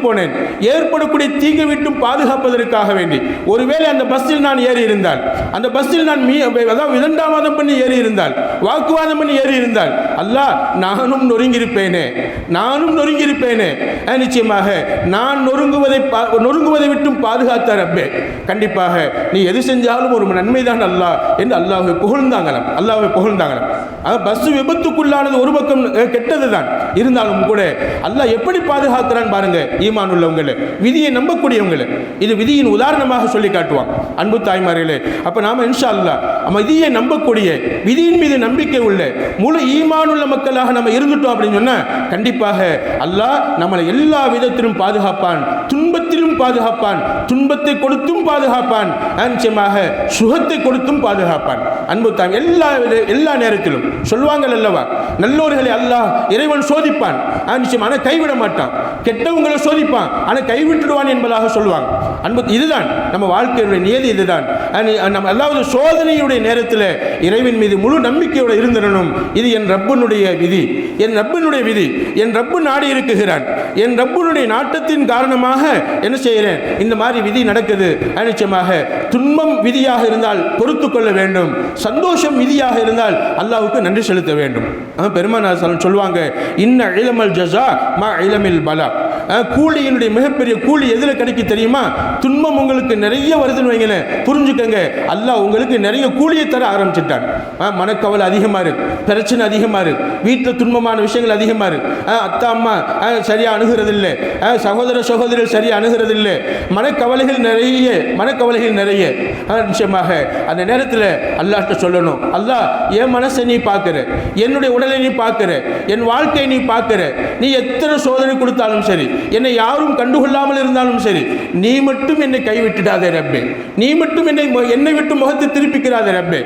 போனேன், ஏற்படக்கூடிய தீங்கை விட்டும் பாதுகாப்பதற்காக வேண்டி. ஒருவேளை அந்த பஸ்ஸில் நான் ஏறி இருந்தால், அந்த பஸ்ஸில் நான் விதண்டாவாதம் பண்ணி ஏறி இருந்தால், வாக்குவாதம் பண்ணி ஏறி இருந்தால், அல்லாஹ் நானும் நொறுங்கியிருப்பேனே. நிச்சயமாக நான் நொறுங்குவதை விட்டும் பாதுகாத்த ரப்பே, கண்டிப்பாக நீ எது செஞ்சாலும் ஒரு நன்மைதான் அல்லாஹ் என்று அல்லாஹ்வை புகழ்ந்தாங்களாம். பஸ் விபத்துக்குள்ளானது ஒரு பக்கம் கெட்டது தான், இருந்தாலும் கூட அல்லாஹ் எப்படி பாதுகாக்கிறான் பாருங்க. ஈமான் உள்ளவங்களை, விதியை நம்பக்கூடியவங்களை, இது விதியின் உதாரணமாக சொல்லி காட்டுவான். அன்பு தாய்மார்களே, அப்ப நாம இன்ஷா அல்லாஹ் விதியை நம்பக்கூடிய, விதியின் மீது நம்பிக்கை உள்ள முழு ஈமான் உள்ள மக்களாக நம்ம இருந்துட்டோம் அப்படின்னு சொன்னா கண்டிப்பாக அல்லாஹ் நம்மளை எல்லா விதத்திலும் பாதுகாப்பான், துன்பத்திலும் பாதுகாப்பான், துன்பத்தை கொடுத்தும் பாதுகாப்பான், நிச்சயமாக சுகத்தை கொடுத்தும் பாதுகாப்பான். அன்பு தாய் எல்லா நேரத்திலும் சொல்வாங்கள் அல்லவா, நல்லோர்களை அல்லாஹ் இறைவன் சோதிப்பான், நிச்சயமான கைவிட மாட்டான், கெட்டவங்களை சோதிப்பான், ஆனால் கைவிட்டுடுவான் என்பதாக சொல்லுவாங்க. அன்பு, இதுதான் நம்ம வாழ்க்கையுடைய நியதி. இதுதான் நம்ம அல்லாவது சோதனையுடைய நேரத்தில் இறைவன் மீது முழு நம்பிக்கையோடு இருந்திடணும். இது என் ரப்பனுடைய விதி, என் ரப்பு நாடி இருக்குகிறான், என் ரப்பனுடைய நாட்டத்தின் காரணமாக என்ன செய்கிறேன், இந்த மாதிரி விதி நடக்குது. நிச்சயமாக துன்பம் விதியாக இருந்தால் பொறுத்து கொள்ள வேண்டும், சந்தோஷம் விதியாக இருந்தால் அல்லாஹ்வுக்கு நன்றி செலுத்த வேண்டும். பெருமானார் சொல்லுவாங்க, இன்ன இலமல் ஜஸா மா இலமில் பலா. கூலியினுடைய மிகப்பெரிய கூலி எதில் கிடைக்கும் தெரியுமா? துன்பம் உங்களுக்கு நிறைய வருதுன்னு வைங்களேன், புரிஞ்சுக்கங்க, அல்லாஹ் உங்களுக்கு நிறைய கூலியை தர ஆரம்பிச்சுட்டான். மனக்கவலை அதிகமாக இருக்கு, பிரச்சனை அதிகமாக இருக்கு, வீட்டில் துன்பமான விஷயங்கள் அதிகமாக இருக்கு, அத்தா அம்மா சரியாக அணுகிறதில்லை, சகோதரர்கள் சரியாக அணுகிறதில்லை, மனக்கவலைகள் நிறைய. நிச்சயமாக அந்த நேரத்தில் அல்லாஹ்ட்ட சொல்லணும், அல்லாஹ் என் மனசை நீ பார்க்குற, என்னுடைய உடலை நீ பார்க்குற, என் வாழ்க்கையை நீ பார்க்குற, நீ எத்தனை சோதனை கொடுத்தாலும் சரி, என்னை யாரும் கண்டுகொள்ளாமல் இருந்தாலும் சரி, நீ மட்டும் என்னை கைவிட்டுடாதே ரப்பே, நீ மட்டும் என்னை விட்டு முகத்தை திருப்பிக்கிறாதே ரப்பே.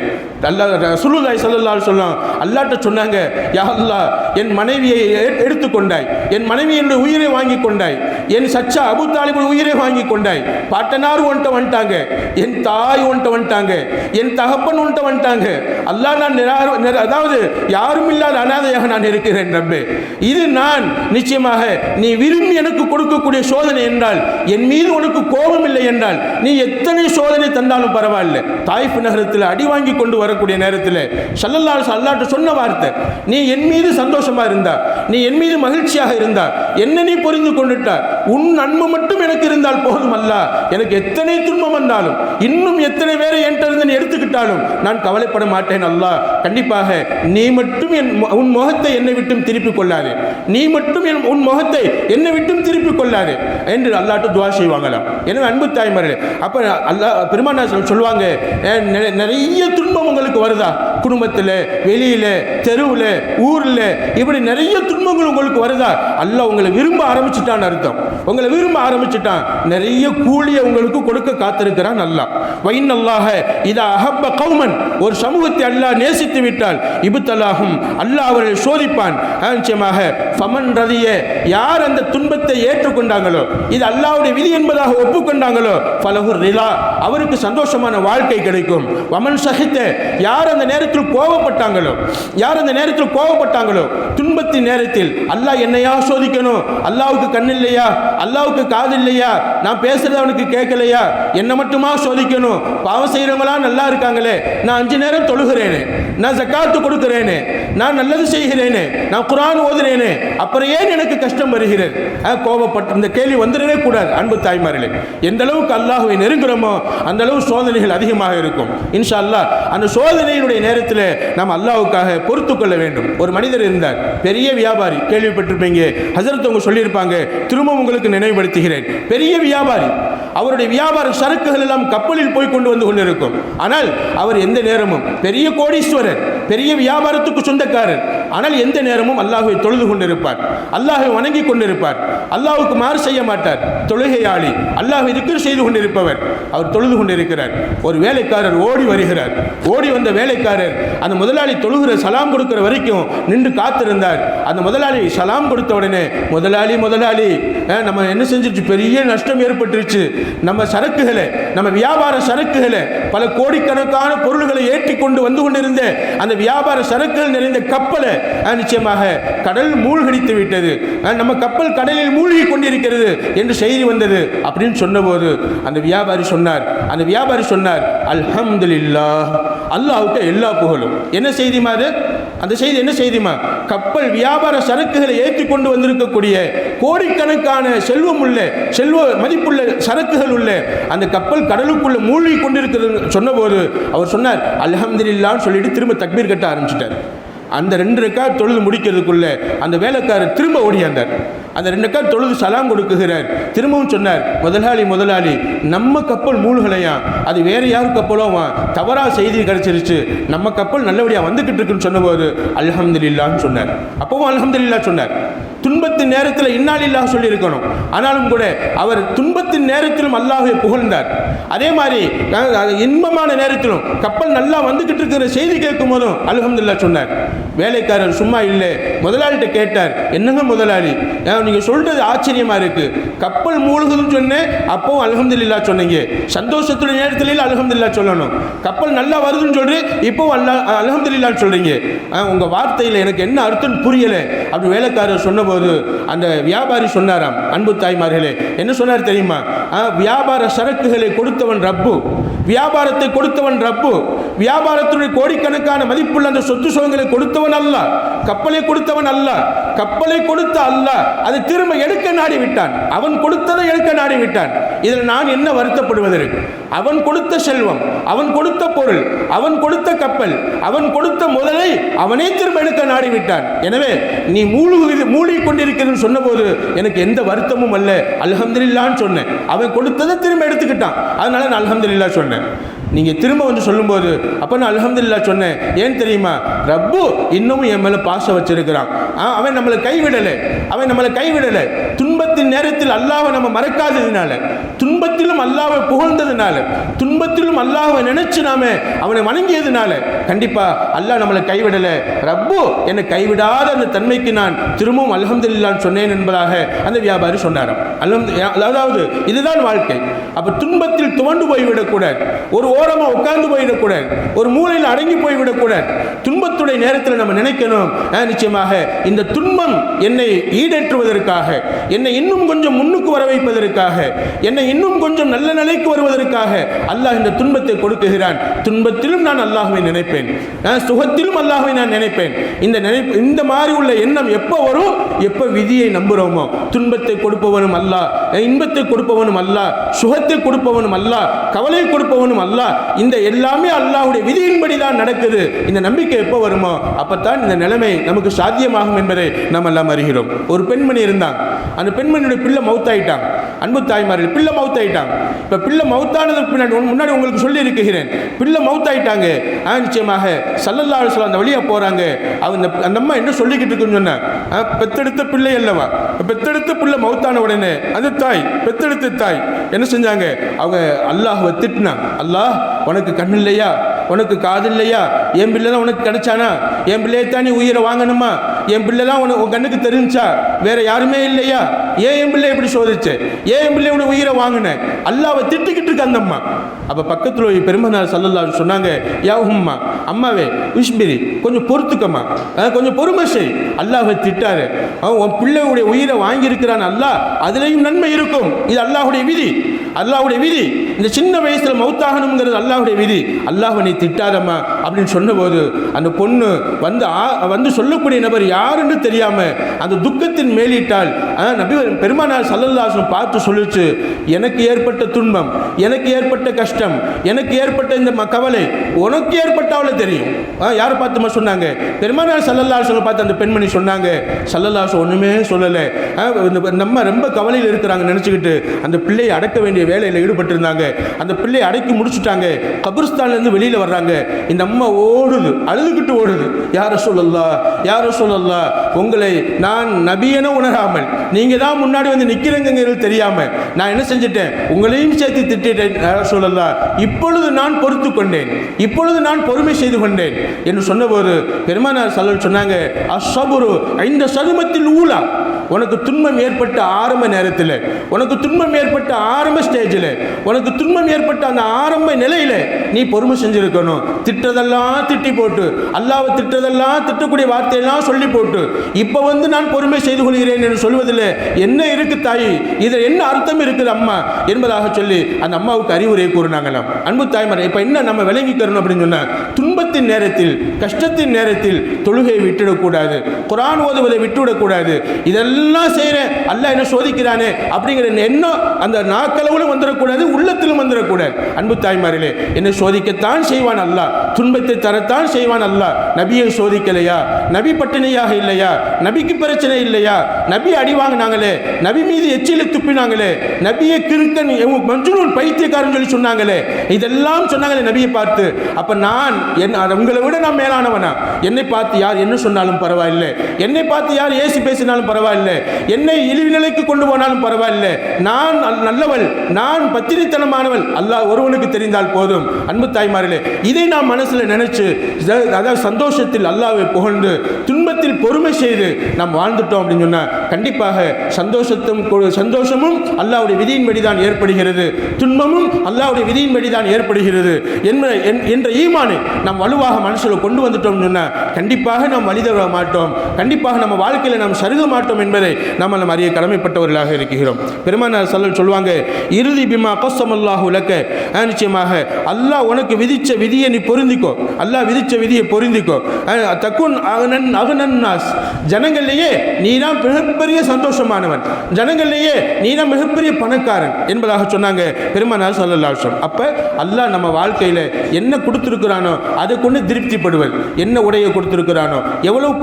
அல்லாஹ் ரசூலுல்லாஹி ஸல்லல்லாஹு அலைஹி வஸல்லம் அல்லாஹ்ட்ட சொன்னாங்க, யா அல்லாஹ், என் மனைவியை எடுத்துக்கொண்டாய், என் மனைவியினுடைய உயிரை வாங்கி கொண்டாய், என் சச்சா அபூ தாலிபுடைய உயிரை வாங்கி கொண்டாய், பாட்டனார் ஒன்ட்ட வந்துட்டாங்க, என் தாய் ஒன்ட்ட வந்துட்டாங்க, என் தகப்பன் ஒன்ட்ட வந்துட்டாங்க. அல்லாஹ், நான் அதாவது யாரும் இல்லாத அனாதையாக நான் இருக்கிறேன் ரப்பே. இது நான் நிச்சயமாக நீ விரும்பி எனக்கு கொடுக்கக்கூடிய சோதனை என்றால், என் மீது உனக்கு கோபம் இல்லை என்றால், நீ எத்தனை சோதனை தந்தாலும் பரவாயில்லை. தாயிஃப் நகரத்தில் அடி வாங்கி கொண்டு வரக்கூடிய நேரத்தில் ஸல்லல்லாஹு அலைஹி வஸல்லம் அல்லாஹ்ட்ட சொன்ன வார்த்தை, நீ என் மீது சந்தோஷமா இருந்தா, நீ என் மீது மகிழ்ச்சியாக இருந்தா, என்ன நீ புரிந்து கொண்டுட்டா, உன் நன்மை மட்டும் எனக்கு இருந்தால் போதும் அல்லாஹ், எனக்கு எத்தனை துன்பம் வந்தாலும், இன்னும் எத்தனை பேரை என்கிட்ட இருந்து நீ எடுத்துக்கிட்டாலும் நான் கவலைப்பட மாட்டேன் அல்லாஹ். கண்டிப்பாக நீ மட்டும் உன் முகத்தை என்னை விட்டும் திருப்பிக் கொள்ளாதே, நீ மட்டும் உன் முகத்தை என்னை விட்டும் திருப்பிக் கொள்ளாதே என்று அல்லாஹ்ட்ட துஆ செய்வாங்களாம். எனவே அன்பு தாய்மார்களே, அப்போ அல்லாஹ் பெருமானார் சொல்லுவாங்க, நிறைய துன்பம் உங்களுக்கு வருதா, குடும்பத்தில், வெளியில், தெருவில், ஊரில், இப்படி நிறைய துன்பங்கள் உங்களுக்கு வருதா, அல்லாஹ் உங்களை விரும்ப ஆரம்பிச்சுட்டான்னு அர்த்தம். உங்களை விரும்ப ஆரம்பிச்சுட்டான், நிறைய கூலியை உங்களுக்கு கொடுக்க காத்திருக்கிறான் அல்லாஹ். வைன்னல்லாஹ இதா அஹப்ப கௌமன், ஒரு சமூகத்தை அல்லாஹ் நேசித்து விட்டால் இப்தலாஹும், அல்லாஹ் அவர்களை சோதிப்பான். நிச்சயமாக ஃபமன் ரதிய, யார் அந்த துன்பத்தை ஏற்றுக்கொண்டாங்களோ, இது அல்லாஹ்வுடைய விதி என்பதாக ஒப்புக்கொண்டாங்களோ, ஃபலஹு ரிலா, அவருக்கு சந்தோஷமான வாழ்க்கை கிடைக்கும். வமன் சஹித்த, யார் அந்த நேரத்தில் கோபப்பட்டாங்களோ, யார் அந்த நேரத்தில் கோபப்பட்டாங்களோ, துன்பத்தின் நேரத்தில் அல்லாஹ் என்னையா சோதிக்கணும், அல்லாஹ்வுக்கு கண் இல்லையா, அல்லாஹ்வுக்கு காது இல்லையா, நான் பேசுறது அவனுக்கு கேட்கலையா, என்னை மட்டுமா சோதிக்கணும், பாவம் செய்கிறவங்களா நல்லா இருக்காங்களே, நான் 5 நேரம் தொழுகிறேனே, நான் ஜக்காத்து கொடுக்கிறேனே, நான் நல்லது செய்கிறேனே, நான் குர்ஆன் ஓதுறேனே, அப்புறம் ஏன் எனக்கு கஷ்டம் வருகிறது? கோபப்பட்டு இந்த கேள்வி வந்துடவே கூடாது. அன்பு தாய்மார்களே, எந்த அளவுக்கு அல்லாஹ்வை நெருங்குறோமோ அந்த அளவு சோதனைகள் அதிகமாக இருக்கும். இன்ஷா அல்லாஹ் அந்த சோதனையினுடைய நேரத்தில் நாம் அல்லாஹ்வுக்காக பொறுத்து கொள்ள வேண்டும். ஒரு மனிதர் இருந்தார், பெரிய வியாபாரி, கேள்விப்பட்டிருப்பீங்க, ஹஸரத் அவங்க சொல்லியிருப்பாங்க, திரும்ப உங்களுக்கு நினைவுபடுத்துகிறேன். பெரிய வியாபாரி, அவருடைய வியாபார சரக்குகள் எல்லாம் கப்பலில் போய் கொண்டு வந்து கொண்டிருக்கும். ஆனால் அவர் எந்த நேரமும் பெரிய கோடீஸ்வரர், பெரிய வியாபாரத்துக்கு சொந்தக்காரர், ஆனால் எந்த நேரமும் அல்லாஹ்வை தொழுது கொண்டிருப்பார், அல்லாஹ்வை வணங்கி கொண்டிருப்பார், அல்லாஹ்வுக்கு மாறு செய்ய மாட்டார், தொழுகையாளி, அல்லாஹ்வை திக்ர் செய்து கொண்டிருப்பவர். அவர் தொழுது கொண்டிருக்கிறார். ஒரு வேலைக்காரர் ஓடி வருகிறார். ஓடி வந்த வேலைக்காரர் அந்த முதலாளி தொழுகிற சலாம் கொடுக்கிற வரைக்கும் நின்று காத்திருந்தார். அந்த முதலாளி சலாம் கொடுத்த உடனே, முதலாளி நம்ம என்ன செஞ்சிருச்சு, பெரிய நஷ்டம் ஏற்பட்டுருச்சு, நம்ம சரக்குகளை, நம்ம வியாபார சரக்குகளை, பல கோடிக்கணக்கான பொருள்களை ஏற்றி கொண்டு வந்து கொண்டிருந்த அந்த வியாபார சரக்குகள் நிறைந்த கப்பலை நிச்சயமாக கடல் மூழ்கடித்து விட்டது, நம்ம கப்பல் கடலில் மூழ்கி கொண்டிருக்கிறது என்று செய்தி வந்தது அப்படின்னு சொன்னபோது அந்த வியாபாரி சொன்னார் அல்ஹம்துலில்லாஹ், அல்லாஹ்வுக்கு எல்லா புகழும். என்ன செய்திமா அது? அந்த செய்தி என்ன செய்திமா? கப்பல் வியாபார சரக்குகளை ஏற்றி கொண்டு வந்திருக்கக்கூடிய கோடிக்கணக்கான செல்வ மதிப்புள்ள சரக்குகள் உள்ள அந்த கப்பல் கடலுக்குள்ள மூழ்கி கொண்டிருக்கிறது சொன்னபோது அவர் சொன்னார் அல்ஹம்துலில்லாஹ்னு சொல்லிட்டு திரும்ப தக்பீர் கட்ட ஆரம்பிச்சிட்டார். அந்த 2 ரக்காத் தொழுது முடிக்கிறதுக்குள்ள அந்த வேலைக்காரர் திரும்ப ஓடியாந்தார். அந்த 2 ரக்காத் தொழுது சலாம் கொடுக்குகிறார். திரும்பவும் சொன்னார், முதலாளி நம்ம கப்பல் மூழ்கலையா, அது வேற யார் கப்பலோ தவறா செய்தி கிடைச்சிருச்சு, நம்ம கப்பல் நல்லபடியாக வந்துக்கிட்டு இருக்குன்னு சொன்னபோது அல்ஹம்துலில்லாஹ்னு சொன்னார். அப்பவும் அல்ஹம்துலில்லாஹ் சொன்னார். துன்பத்தின் நேரத்தில் இன்னாலில்லாஹ் சொல்லியிருக்கணும், ஆனாலும் கூட அவர் துன்பத்தின் நேரத்திலும் அல்லாஹ்வை புகழ்ந்தார். அதே மாதிரி இன்பமான நேரத்திலும் கப்பல் நல்லா வந்துக்கிட்டு இருக்கிற செய்தி கேட்கும் போதும் அல்ஹம்துலில்லாஹ் சொன்னார். வேலைக்காரர் சும்மா இல்லை, முதலாளிகிட்ட கேட்டார், என்னங்க முதலாளி, நீங்கள் சொல்கிறது ஆச்சரியமாக இருக்குது, கப்பல் மூழ்குதுன்னு சொன்னேன், அப்போவும் அல்ஹம்துலில்லாஹ் சொன்னீங்க, சந்தோஷத்துடைய நேரத்தில் அல்ஹம்துலில்லாஹ் சொல்லணும், கப்பல் நல்லா வருதுன்னு சொல்கிறேன், இப்போவும் அல்ஹம்துலில்லாஹ் சொல்கிறீங்க, உங்கள் வார்த்தையில் எனக்கு என்ன அர்த்தம் புரியலை அப்படி வேலைக்காரர் சொன்னபோது அந்த வியாபாரி சொன்னாராம், அன்பு தாய்மார்களே, என்ன சொன்னார் தெரியுமா? வியாபார சரக்குகளை கொடுத்தவன் ரப்பு, வியாபாரத்தை கொடுத்தவன் ரப்பு, வியாபாரத்துடைய கோடிக்கணக்கான மதிப்புள்ள அந்த சொத்து சுகங்களை கொடுத்தவன் அல்ல, கப்பலை கொடுத்தவன் அல்ல, கப்பலை கொடுத்த அல்ல அதை திரும்ப எடுக்க நாடி விட்டான், அவன் கொடுத்ததை எடுக்க நாடி விட்டான். இதில் நான் என்ன வருத்தப்படுவதற்கு? அவன் கொடுத்த செல்வம், அவன் கொடுத்த பொருள், அவன் கொடுத்த கப்பல், அவன் கொடுத்த முதலை அவனே திரும்ப எடுக்க நாடி விட்டான். எனவே நீ மூழ்கி கொண்டிருக்கிறன்னு சொன்னபோது எனக்கு எந்த வருத்தமும் அல்ல, அல்ஹம்துலில்லாஹ்னு சொன்னேன். அவன் கொடுத்ததை திரும்ப எடுத்துக்கிட்டான், அதனால நான் அல்ஹம்துலில்லாஹ் சொன்னேன். நீங்கள் திரும்ப வந்து சொல்லும்போது அப்போ நான் அல்ஹம்துலில்லாஹ் சொன்னேன். ஏன் தெரியுமா? ரப்பு இன்னமும் என் மேலே பாசம் வச்சிருக்கிறான், அவன் நம்மளை கைவிடலை, துன்பத்தின் நேரத்தில் அல்லாஹ்வை நம்ம மறக்காததுனால, துன்பத்திலும் அல்லாஹ்வை புகழ்ந்ததுனால, துன்பத்திலும் அல்லாஹ்வை நினைச்சு நாம அவனை வணங்கியதுனால கண்டிப்பா அல்லாஹ் நம்மளை கைவிடல. ரப்பு என்னை கைவிடாத அந்த தன்மைக்கு நான் திரும்பவும் அல்ஹம்துலில்லாஹ் சொன்னேன் என்பதாக அந்த வியாபாரி சொன்னாராம். அதாவது இதுதான் வாழ்க்கை. அப்ப துன்பத்தில் துவண்டு போய்விடக்கூடாது, ஒரு ஓரமா உட்கார்ந்து போய்விடக்கூடாது, ஒரு மூலையில் அடங்கி போய்விடக்கூடாது. துன்பத்துடைய நேரத்தில் நம்ம நினைக்கணும், நிச்சயமாக இந்த துன்பம் என்னை ஈடேற்றுவதற்காக, என்னை இன்னும் கொஞ்சம் முன்னுக்கு வர வைப்பதற்காக, என்னை இன்னும் கொஞ்சம் நல்ல நிலைக்கு வருவதற்காக அல்லாஹ் இந்த துன்பத்தை கொடுக்குகிறான். துன்பத்திலும் நான் அல்லாஹ்வை நினைப்பேன், சுகத்திலும் அல்லாஹ்வை நான் நினைப்பேன். இந்த மாதிரி உள்ள எண்ணம் எப்போ வரும்? எப்போ விதியை நம்புகிறோமோ. துன்பத்தை கொடுப்பவனும் அல்லாஹ், இன்பத்தை கொடுப்பவனும் அல்லாஹ், சுகத்தை கொடுப்பவனும் அல்லாஹ், கவலை கொடுப்பவனும் அல்லாஹ். இந்த எல்லாமே அல்லாஹ்வுடைய விதியின்படி தான் நடக்குது. இந்த நம்பிக்கை எப்போ வருமோ அப்பத்தான் இந்த நிலைமை நமக்கு சாத்தியமாகும் என்பதை நாம் எல்லாம் அறிகிறோம். ஒரு பெண்மணி இருந்தாங்க, அந்த பெண்மணியுடைய பிள்ளை மௌத்தாயிட்டாங்க. அன்பு தாய்மார்கள், பிள்ளை மௌத்தாயிட்டாங்க. இப்போ பிள்ளை மௌத்தானதுக்கு முன்னாடி உங்களுக்கு சொல்லி இருக்கிறேன், பிள்ளை மௌத்தாயிட்டாங்க. நிச்சயமாக ஸல்லல்லாஹு அலைஹி வஸல்லம் அந்த வழியாக போகிறாங்க. அந்த அம்மா என்ன சொல்லிக்கிட்டு இருக்குன்னு சொன்னா, பெத்தெடுத்த பிள்ளை அல்லவா, பெத்தெடுத்த பிள்ளை மௌத்தான உடனே அந்த தாய், பெத்தெடுத்த தாய் என்ன செஞ்சாங்க? அவங்க அல்லாஹ்வை திட்டினாங்க. அல்லாஹ், உனக்கு கண் இல்லையா, உனக்கு காது இல்லையா, என் பிள்ளை தான் உனக்கு கிடைச்சானா, என் பிள்ளையத்தான் நீ உயிரை வாங்கணுமா, என் பிள்ளை தான் உன் கண்ணுக்கு தெரிஞ்சா, வேற யாருமே இல்லையா, ஏன் என் பிள்ளை எப்படி சோதிச்சு, ஏன் என் பிள்ளையோட உயிரை வாங்கின, அல்லாஹ்வை திட்டிக்கிட்டு இருக்கு அந்த அம்மா. அப்போ பக்கத்தில் பெருமனார் ஸல்லல்லாஹு அலைஹி சொன்னாங்க, யா உம்மா, அம்மாவே உஷ்பிரி, கொஞ்சம் பொறுத்துக்கம்மா, கொஞ்சம் பொறுமை செய். அல்லாஹ்வை திட்டாரு, உன் பிள்ளையுடைய உயிரை வாங்கியிருக்கிறான் அல்லாஹ், அதுலேயும் நன்மை இருக்கும். இது அல்லாஹ்வுடைய விதி, அல்லாஹ்வுடைய விதி. இந்த சின்ன வயசில் மௌத்தாகணுங்கிறது அல்லாஹ்வுடைய விதி. அல்லாஹ்வை நீ திட்டாதம்மா அப்படின்னு சொன்னபோது அந்த பொண்ணு வந்து சொல்லக்கூடிய நபர் யாருன்னு தெரியாம அந்த துக்கத்தின் மேலிட்டால் நபி பெருமானார் ஸல்லல்லாஹு அலைஹி வஸல்லம் பார்த்து சொல்லிச்சு, எனக்கு ஏற்பட்ட துன்பம், எனக்கு ஏற்பட்ட கஷ்டம், எனக்கு ஏற்பட்ட இந்த கவலை உனக்கு ஏற்பட்டாவளே தெரியும். யாரை பார்த்துமா சொன்னாங்க? பெருமானார் ஸல்லல்லாஹு அலைஹி வஸல்லம் பார்த்து அந்த பெண்மணி சொன்னாங்க, ஸல்லல்லாஹு அலைஹி ஒன்றுமே சொல்லலை, நம்ம ரொம்ப கவலையில் இருக்கிறாங்க நினச்சிக்கிட்டு அந்த பிள்ளையை அடக்க வேண்டிய வேலையில் ஈடுபட்டிருந்தாங்க. அந்த பிள்ளையை அடக்கி முடிச்சுட்டாங்க. கபிரிஸ்தான்லேருந்து வெளியில் வர்றாங்க. இந்த அம்மா ஓடுது, அழுதுகிட்டு ஓடுது, யா ரசூலல்லாஹ், யா ரசூலல்லாஹ், உங்களை நான் நபியென உணராமல் நீங்கள் தான் முன்னாடி வந்து நிற்கிறங்கிறது தெரியாமல் நான் என்ன செஞ்சிட்டேன், உங்களையும் சேர்த்து திட்டேன் யா ரசூலல்லாஹ். இப்பொழுது நான் பொறுத்து கொண்டேன், இப்பொழுது நான் பொறுமை செய்து கொண்டேன் என்று சொன்னபோது பெருமானார் ஸல்லல்லாஹு அலைஹி சொன்னாங்க, அஸ்ஸபுரு இந்த சதுமத்தில் ஊலா, உனக்கு துன்பம் ஏற்பட்ட ஆரம்ப நேரத்தில், உனக்கு துன்பம் ஏற்பட்ட ஆரம்ப ஸ்டேஜில், உனக்கு துன்பம் ஏற்பட்ட அந்த ஆரம்ப நிலையில் நீ பொறுமை செஞ்சிருக்கணும். திட்டதெல்லாம் திட்டி போட்டு, அல்லாஹ்வை திட்டதெல்லாம் திட்டக்கூடிய வார்த்தையெல்லாம் சொல்லி போட்டு இப்போ வந்து நான் பொறுமை செய்து கொள்கிறேன் என்று சொல்வதில் என்ன இருக்கு தாய், இதில் என்ன அர்த்தம் இருக்குது அம்மா என்பதாக சொல்லி அந்த அம்மாவுக்கு அறிவுரை கூறினாங்களாம். அன்பு தாய்மாரே, இப்போ என்ன நம்ம விளங்கிக்கிறோம் அப்படின்னு சொன்னால், துன்பத்தின் நேரத்தில், கஷ்டத்தின் நேரத்தில் தொழுகையை விட்டுவிடக்கூடாது, குர்ஆன் ஓதுவதை விட்டுவிடக்கூடாது. இதெல்லாம் செய்கிறேன் அல்லாஹ் என்ன சோதிக்கிறானே அப்படிங்கிற எண்ணம் அந்த நாக்களவுல வந்துடக்கூடாது, உள்ளத்திலும் வந்துடக்கூடாது. அன்பு தாய்மாரிலே, என்னை சோதிக்கத்தான் செய்வான் அல்லாஹ், துன்பத்தை தரத்தான் செய்வான் அல்லாஹ். நபியை சோதிக்கலையா, நபி பட்டினியாக இல்லையா, நபிக்கு பிரச்சனை இல்லையா, நபி அடி வாங்கினாங்களே, நபி மீது எச்சிலை துப்பினாங்களே, நபியை கிறுக்கன் மஜ்னூன் பைத்தியக்காரன் சொல்லி சொன்னாங்களே, இதெல்லாம் சொன்னாங்களே நபியை பார்த்து. அப்ப நான் உங்களை விட நான் மேலானவனா? என்னை பார்த்து யார் என்ன சொன்னாலும் பரவாயில்லை, என்னை பார்த்து யார் ஏசி பேசினாலும் பரவாயில்லை, என்னை இழிவு நிலைக்கு கொண்டு போனாலும் பரவாயில்லை, நான் நல்லவள், நான் பத்திரித்தனமானவள், அல்லாஹ் ஒருவனுக்கு தெரிந்தால் போதும். அன்பு தாய்மார்களே, இதை நாம் மனசில் நினைச்சு, அதாவது சந்தோஷத்தில் அல்லாஹ்வை புகழ்ந்து துன்பத்தில் பொறுமை செய்து நாம் வாழ்ந்துட்டோம் அப்படின்னு சொன்னால் கண்டிப்பாக சந்தோஷமும் அல்லாஹ்வுடைய விதியின்படி தான் ஏற்படுகிறது, துன்பமும் அல்லாஹ்வுடைய விதியின்படி தான் ஏற்படுகிறது என்ற ஈமானை நாம் வலுவாக மனசில் கொண்டு வந்துட்டோம்னு சொன்னால் கண்டிப்பாக நாம் வழிதவ மாட்டோம், கண்டிப்பாக நம்ம வாழ்க்கையில் நாம் சருக மாட்டோம் என்பதை நாம் அறிய கடமைப்பட்டவர்களாக இருக்கிறோம். பெருமானார் ஸல்லல்லாஹு சொல்லுவாங்க, இறுதி பிமா கஸ்ஸமல்லாஹு லக்க, நிச்சயமாக அல்லாஹ் உனக்கு விதிச்ச விதியை நீ பொருந்திக்கோ, அல்லாஹ் விதிச்ச விதியை பொருந்திக்கோ. தக்குன் அகனன் நாஸ், ஜனங்களிலேயே நீ தான் மிகப்பெரிய சந்தோஷமானவன், ஜனங்களிலேயே நீ தான் மிகப்பெரிய பணக்காரன் என்பதாக சொன்னாங்க பெருமானார் ஸல்லல்லாஹு அலைஹி வஸல்லம். அப்போ அல்லாஹ் நம்ம வாழ்க்கையில் என்ன கொடுத்துருக்கிறானோ அதை கொண்டு திருப்திப்படுவது, என்ன உடையை கொடுத்துருக்கிறானோ, எவ்வளவு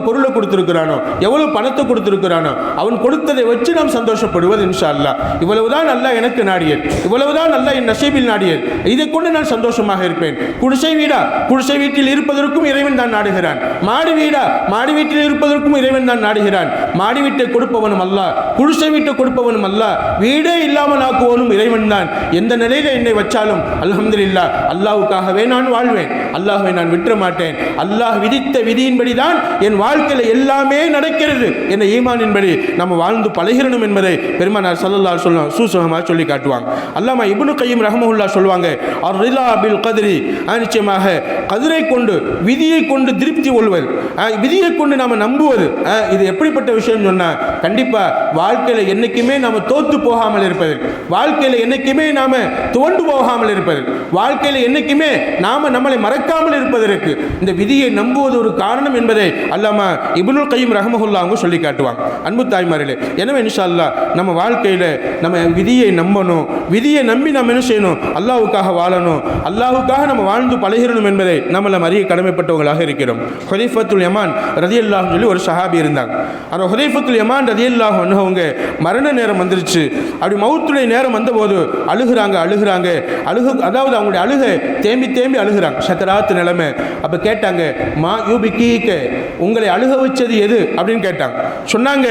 பொருளை கொடுத்துருக்கிறானோ, எவ்வளவு பணத்தை கொடுத்துருக்கிறானோ, அவன் கொடுத்ததை வச்சு நாம் சந்தோஷப்படுவது இன்ஷா அல்லாஹ். இவ்வளவுதான் அல்லாஹ் எனக்கு நாடியது, இவ்வளவுதான் அல்லாஹ் என் நசீபில் நாடியது, இதை கொண்டு நான் சந்தோஷமாக இருப்பேன். குடிசை வீடா, குடிசை வீட்டில் இருப்பதற்கும் இறைவன் தான் நாடுகிறான். மாடி வீடா, மாடி வீட்டில் இருப்பதற்கும் இறைவன் தான் நாடுகிறான். மாடி வீட்டை கொடுப்பவனும் அல்லாஹ், குடிசை வீட்டை கொடுப்பவனும் அல்லாஹ், வீடே இல்லாமல் ஆக்குவனும் இறைவன் தான். எந்த நிலையில் என்னை வச்சாலும் அல்ஹம்துலில்லாஹ், அல்லாஹ்வுக்காகவே நான் வாழ்வேன், அல்லாஹ்வை நான் விட்டுற மாட்டேன். அல்லாஹ் விதித்த விதியின்படி தான் என் வாழ்க்கையில் எல்லாமே நடக்கிறது என்ற ஈமானின்படி நம்ம வாழ்ந்து பழகிறணும் என்பதை பெருமானார் ஸல்லல்லாஹு அலைஹி வஸல்லம் சூசகமாக சொல்லி காட்டுவாங்க. அல்லாமா இப்னு கையிம் ரஹ்மஹுல்லாஹ் சொல்லுவாங்க, அர்-ரிலா பில் கத்ரி, நிச்சயமாக கதிரை கொண்டு, விதியை கொண்டு திருப்தி கொள்வது, விதியை கொண்டு நாம் நம்புவது, இது எப்படிப்பட்ட விஷயம் சொன்னால், கண்டிப்பாக வாழ்க்கையில் என்றைக்குமே நாம் தோற்று போகாமல் இருப்பது, வாழ்க்கையில் என்றைக்குமே நாம் துவண்டு போகாமல் இருப்பது, வாழ்க்கையில் என்றைக்குமே நாம் நம்மளை மறக்காமல் இருப்பதற்கு இந்த விதியை நம்புவது ஒரு காரணம் என்பதை அல்லாமா இப்னு கையிம் ரஹ்மஹுல்லாஹ் அவங்க சொல்லி காட்டுவாங்க. அன்பு தாய்மார்களே, எனவே இன்ஷா அல்லாஹ் நம்ம வாழ்க்கையில் நம்ம விதியை நம்பணும், விதியை நம்பி நம்ம என்ன செய்யணும், அல்லாஹ்வுக்காக வாழணும், அல்லாஹ்வுக்காக நம்ம வாழ்ந்து பழகிறணும் என்பதை நம்மளை அறிய கடமைப்பட்டவங்களாக இருக்கிறோம். ஹுதைஃபத்துல் யமான் ரலியல்லாஹு சொல்லி ஒரு சஹாபி இருந்தாங்க. அந்த ஹுதைஃபத்துல் யமான் ரலியல்லாஹு அவங்க மரண நேரம் வந்துருச்சு. அப்படி மவுத்துடைய நேரம் வந்தபோது அழுகிறாங்க, அதாவது அவங்களுடைய அழுகை தேம்பி தேம்பி அழுகிறாங்க, சக்கராத்து நிலைமை. அப்போ கேட்டாங்க, மா யூபிக்கீக்க, உங்களை அழுக வச்சது எது அப்படின்னு கேட்டாங்க. சொன்னாங்க,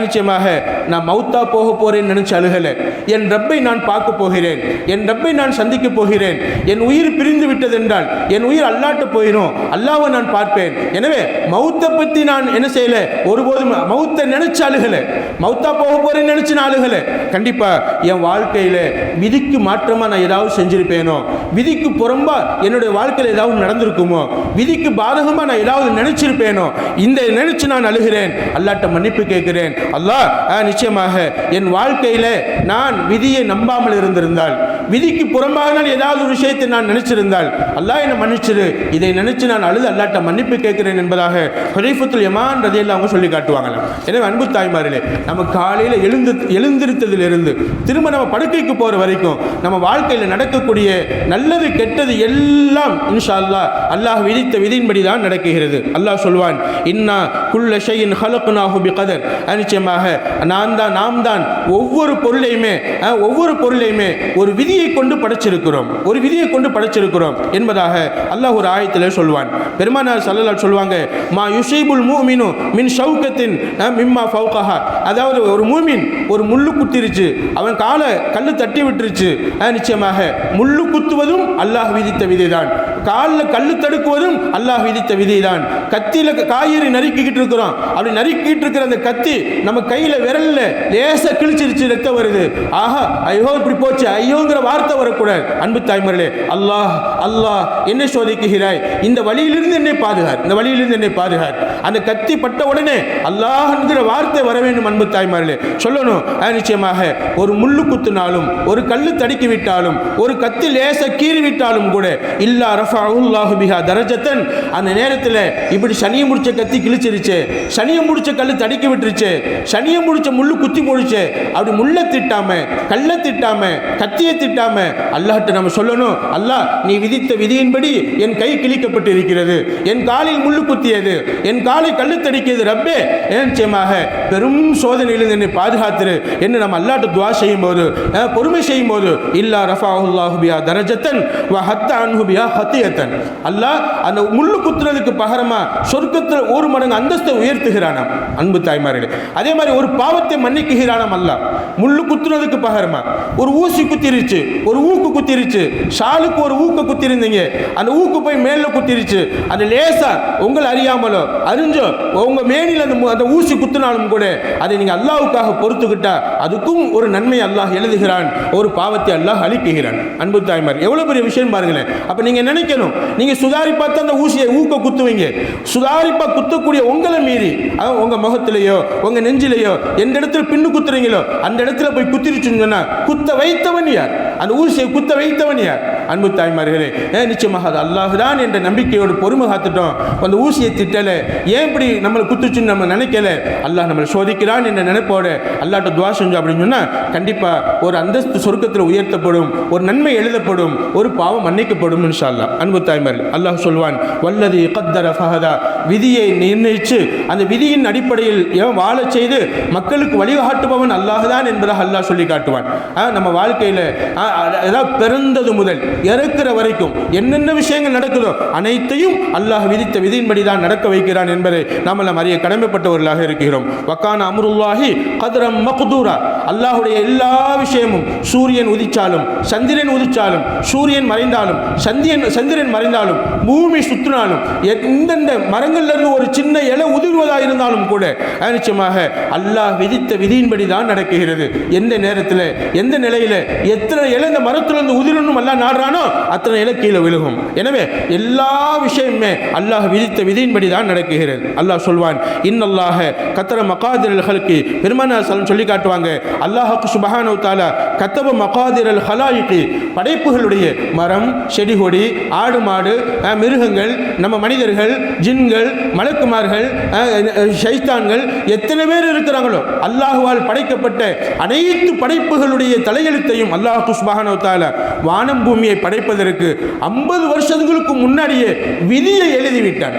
நிச்சயமாக நான் மவுத்தா போக போறேன்னு நினைச்சு அழுகலை, என் ரப்பை நான் பார்க்க போகிறேன், என் ரப்பை நான் சந்திக்க போகிறேன், என் உயிர் பிரிந்து விட்டது என்றால் என் உயிர் அல்லாட்ட போயிடும், அல்லாஹ்வை நான் பார்ப்பேன். எனவே மவுத்தை பற்றி நான் என்ன செய்யல, ஒருபோதும் மவுத்தை நினைச்சு அழுகலை, மவுத்தா போக போறேன்னு நினைச்சு நான் அழுகலை. கண்டிப்பா என் வாழ்க்கையில விதிக்கு மாற்றமா நான் ஏதாவது செஞ்சிருப்பேனோ, விதிக்கு புறம்பா என்னுடைய வாழ்க்கையில் ஏதாவது நடந்திருக்குமோ, விதிக்கு பாதகமா நான் ஏதாவது நினைச்சிருப்பேனோ, இந்த நினைச்சு நான் அழுகிறேன், அல்லாஹ்ட்ட மன்னிப்பு கேட்கிறேன். அல்லாஹ் நிச்சயமாக என் வாழ்க்கையில நான் விதியை நம்பாமல் இருந்திருந்தால், விதிக்கு புறம்பாக நான் ஏதாவது ஒரு விஷயத்தை நான் நினைச்சிருந்தால் அல்லாஹ் என்னை மன்னிச்சிரு, இதை நினைச்சு நான் அழுது அல்லாஹ்ட்ட மன்னிப்பு கேட்கிறேன் என்பதாக ஹுதைஃபத்துல் யமான் ரலியல்லாஹு அவங்க சொல்லி காட்டுவாங்களாம். எனவே அன்பு தாய்மார்களே, நம்ம காலையில் எழுந்திருத்ததிலிருந்து திரும்ப நம்ம படுக்கைக்கு போகிற வரைக்கும் நம்ம வாழ்க்கையில் நடக்கக்கூடிய நல்லது கெட்டது எல்லாம் இன்ஷா அல்லாஹ் அல்லாஹ் விதித்த விதியின்படி தான் நடக்குகிறது. அல்லாஹ் சொல்வான், இன்னா குல்ல ஷைஇன் ஹலக்னாஹு பிகதர், நிச்சயமாக நாம் தான் ஒவ்வொரு பொருளையுமே ஒரு விதியை கொண்டு படைச்சிருக்கிறோம், ஒரு விதியை கொண்டு படைச்சிருக்கிறோம் என்பதாக அல்லாஹ் ஒரு ஆயத்தில் சொல்வான். பெருமானார் ஸல்லல்லாஹு அலைஹி சொல்வாங்க, மா யுஸீபுல் முஃமினு மின் ஷௌகத்தின் மிம்மா ஃபௌகஹா, அதாவது ஒரு மூமின் ஒரு முள்ளு குத்திருச்சு, அவன் காலை கல்லு தட்டி விட்டுருச்சு, நிச்சயமாக முள்ளு குத்துவதும் அல்லாஹ் விதித்த விதிதான், காலில் கல்லு தடுக்குவதும் அல்லாஹ் விதித்த விதிதான். கத்தியில் காய்கறி நறுக்கிக்கிட்டு இருக்கிறோம், அப்படி நறுக்கிட்டு இருக்கிற அந்த கத்தி நம்ம கையில் விரலில் லேசாக கிழிச்சிருச்சு, ரத்தம் வருது, ஆஹா ஐயோ இப்படி போச்சு, ஐயோங்கிற வார்த்தை வரக்கூடாது. அன்பு தாய்மார்களே, அல்லாஹ் அல்லாஹ் என்னை சோதிக்குகிறாய், இந்த வழியிலிருந்து என்னை பாதுகார், இந்த வழியிலிருந்து என்னை பாதுகார். அந்த கத்தி பட்ட உடனே அல்லாஹ்ங்கிற வார்த்தை வர வேண்டும். அன்பு தாய்மார்களே சொல்லணும், நிச்சயமாக ஒரு முள்ளு குத்துனாலும், ஒரு கல்லு தடுக்கி விட்டாலும், ஒரு கத்தி லேச கீறி விட்டாலும் கூட இல்லா ரஃபஅல்லாஹு பிஹா தரஜத்தன், அந்த நேரத்தில் இப்படி சனியை முடிச்ச கத்தி கிழிச்சிருச்சு, சனியை முடிச்ச கல்லு தடுக்கி விட்டுருச்சு, சனியை முடிச்ச முள்ளு குத்தி போடுச்சு, அப்படி முள்ளை திட்டாம, கல்லை திட்டாம, கத்தியை திட்டாம அல்லாஹ்ட்ட நம்ம சொல்லணும், அல்லாஹ் நீ விதித்த விதியின்படி என் கை கிழிக்கப்பட்டு இருக்கிறது, என் காலில் முள்ளு குத்தியது, என் காலை கல்லு தடிக்கியது, ரப்பே நிச்சயமாக பெரும் சோதனையிலிருந்து என்னை பாதுகாத்துரு என்று நம்ம அல்லாஹ்ட்ட துஆ செய்யும் போது, பொறுமை செய்யும் போது இல்லா ரஃபஅல்லாஹு பிஹா தரஜத்தன் வ ஹத்த அன்ஹு பிஹா ஹத்தியத்தன், அல்லாஹ் அந்த முள்ளு குத்துறதுக்கு பகரமா சொர்க்கத்தில் ஒரு மடங்கு அந்தஸ்தை உயர்த்துகிறானாம். அன்பு தாய்மார்களே, அதே மாதிரி ஒரு பாவத்தை மன்னிக்குகிறானாம் அல்லாஹ். முள்ளு குத்துறதுக்கு பகரமா ஒரு ஊசி குத்திருச்சு, ஒரு ஊக்கு குத்திருச்சு, ஷாலுக்கு ஒரு ஊக்க குத்திருந்தீங்க, அந்த ஊக்கு போய் மேல குத்திருச்சு, அந்த லேசா உங்களை அறியாமலோ அறிஞ்சோ உங்க மேனில் அந்த ஊசி குத்தினாலும் கூட அதை நீங்க அல்லாஹ்வுக்காக பொறுத்துக்கிட்டா அதுக்கும் ஒரு நன்மை அல்லாஹ் எழுதுகிறான், ஒரு பாவத்தை அல்லாஹ் அழிக்குகிறான். அன்பு தாய்மார், எவ்வளவு பெரிய விஷயம் பாருங்களேன். அப்ப நீங்க நினைக்கணும், நீங்க சுதாரிப்பா தான் அந்த ஊசியை ஊக்க குத்துவீங்க, சுதாரிப்பா குத்தக்கூடிய உங்களை மீறி உங்க முகத்திலேயோ உங்க நெஞ்சிலேயோ எந்த இடத்துல பின்னு குத்துறீங்களோ அந்த இடத்துல போய் குத்திருச்சுன்னு சொன்னா குத்த வைத்தவன் யார்? அந்த ஊசியை குத்த வைத்தவன் யார்? அன்பு தாய்மார்களே, நிச்சயமாக அது அல்லாஹ் தான் என்ற நம்பிக்கையோடு பொறுமை காத்துட்டோம். அந்த ஊசியை திட்டலை, ஏன் இப்படி நம்மளை குத்துச்சுன்னு நம்ம நினைக்கல, அல்லாஹ் நம்மளை சோதிக்கிறான் என்ற நினைப்போடு அல்லாஹ்ட்ட துவா செஞ்சோம் அப்படின்னு சொன்னால் கண்டிப்பாக ஒரு அந்தஸ்து சொர்க்கத்தில் உயர்த்தப்படும், ஒரு நன்மை எழுதப்படும், ஒரு பாவம் மன்னிக்கப்படும் இன்ஷா அல்லாஹ். அன்பு தாய்மார்கள், அல்லாஹ் சொல்வான் வல்லதி கத்தர ஃபஹதா, விதியை நிர்ணயித்து அந்த விதியின் அடிப்படையில் வாழச் செய்து மக்களுக்கு வழிகாட்டுபவன் அல்லாஹ் தான் என்பதாக அல்லாஹ் சொல்லி காட்டுவான். நம்ம வாழ்க்கையில் ஏதாவது பிறந்தது முதல் இறக்கிற வரைக்கும் என்னென்ன விஷயங்கள் நடக்குதோ அனைத்தையும் அல்லாஹ் விதித்த விதியின்படி தான் நடக்க வைக்கிறான் என்பதை நாம் எல்லாம் அறிய கடமைப்பட்டவர்களாக இருக்கிறோம். வக்கான அம்ருல்லாஹி கத்ரம் மக்தூரா, அல்லாஹுடைய எல்லா விஷயமும் சூரியன் உதிச்சாலும் சந்திரன் உதிச்சாலும் சூரியன் மறைந்தாலும் சந்திரன் மறைந்தாலும் பூமி சுற்றினாலும் எந்தெந்த மரங்கள்லேருந்து ஒரு சின்ன இலை உதிர்வதாக இருந்தாலும் கூட நிச்சயமாக அல்லாஹ் விதித்த விதியின்படி தான் நடக்குகிறது. எந்த நேரத்தில் எந்த நிலையில் எத்தனை இலை இந்த மரத்திலிருந்து உதிரணும் அல்லாஹ் நாடுறானோ அத்தனை இலை கீழே விழுகும். எனவே எல்லா விஷயமுமே அல்லாஹ் விதித்த விதியின்படி தான் நடக்குகிறது. அல்லாஹ் சொல்வான் இன்னல்லாஹ கத்தர மகாதிரல் ஹல்கி, பெருமானார் சொல்லி காட்டுவாங்க அல்லாஹுக்கு சுப்ஹானஹு வ தஆலா கத்தப மகாதிரல் ஹலாயிகி, படைப்புகளுடைய மரம் செடி கொடி ஆடு மாடு மிருகங்கள் நம்ம மனிதர்கள் ஜின்கள் மலக்குமார்கள் ஷைத்தான்கள் எத்தனை பேர் இருக்கிறாங்களோ அல்லாஹுவால் படைக்கப்பட்ட அனைத்து படைப்புகளுடைய தலையெழுத்தையும் அல்லாஹ் சுப்ஹானஹு வ தஆலா வானம் பூமியை படைப்பதற்கு 50 வருஷங்களுக்கு முன்னாடியே விதியை எழுதிவிட்டான்.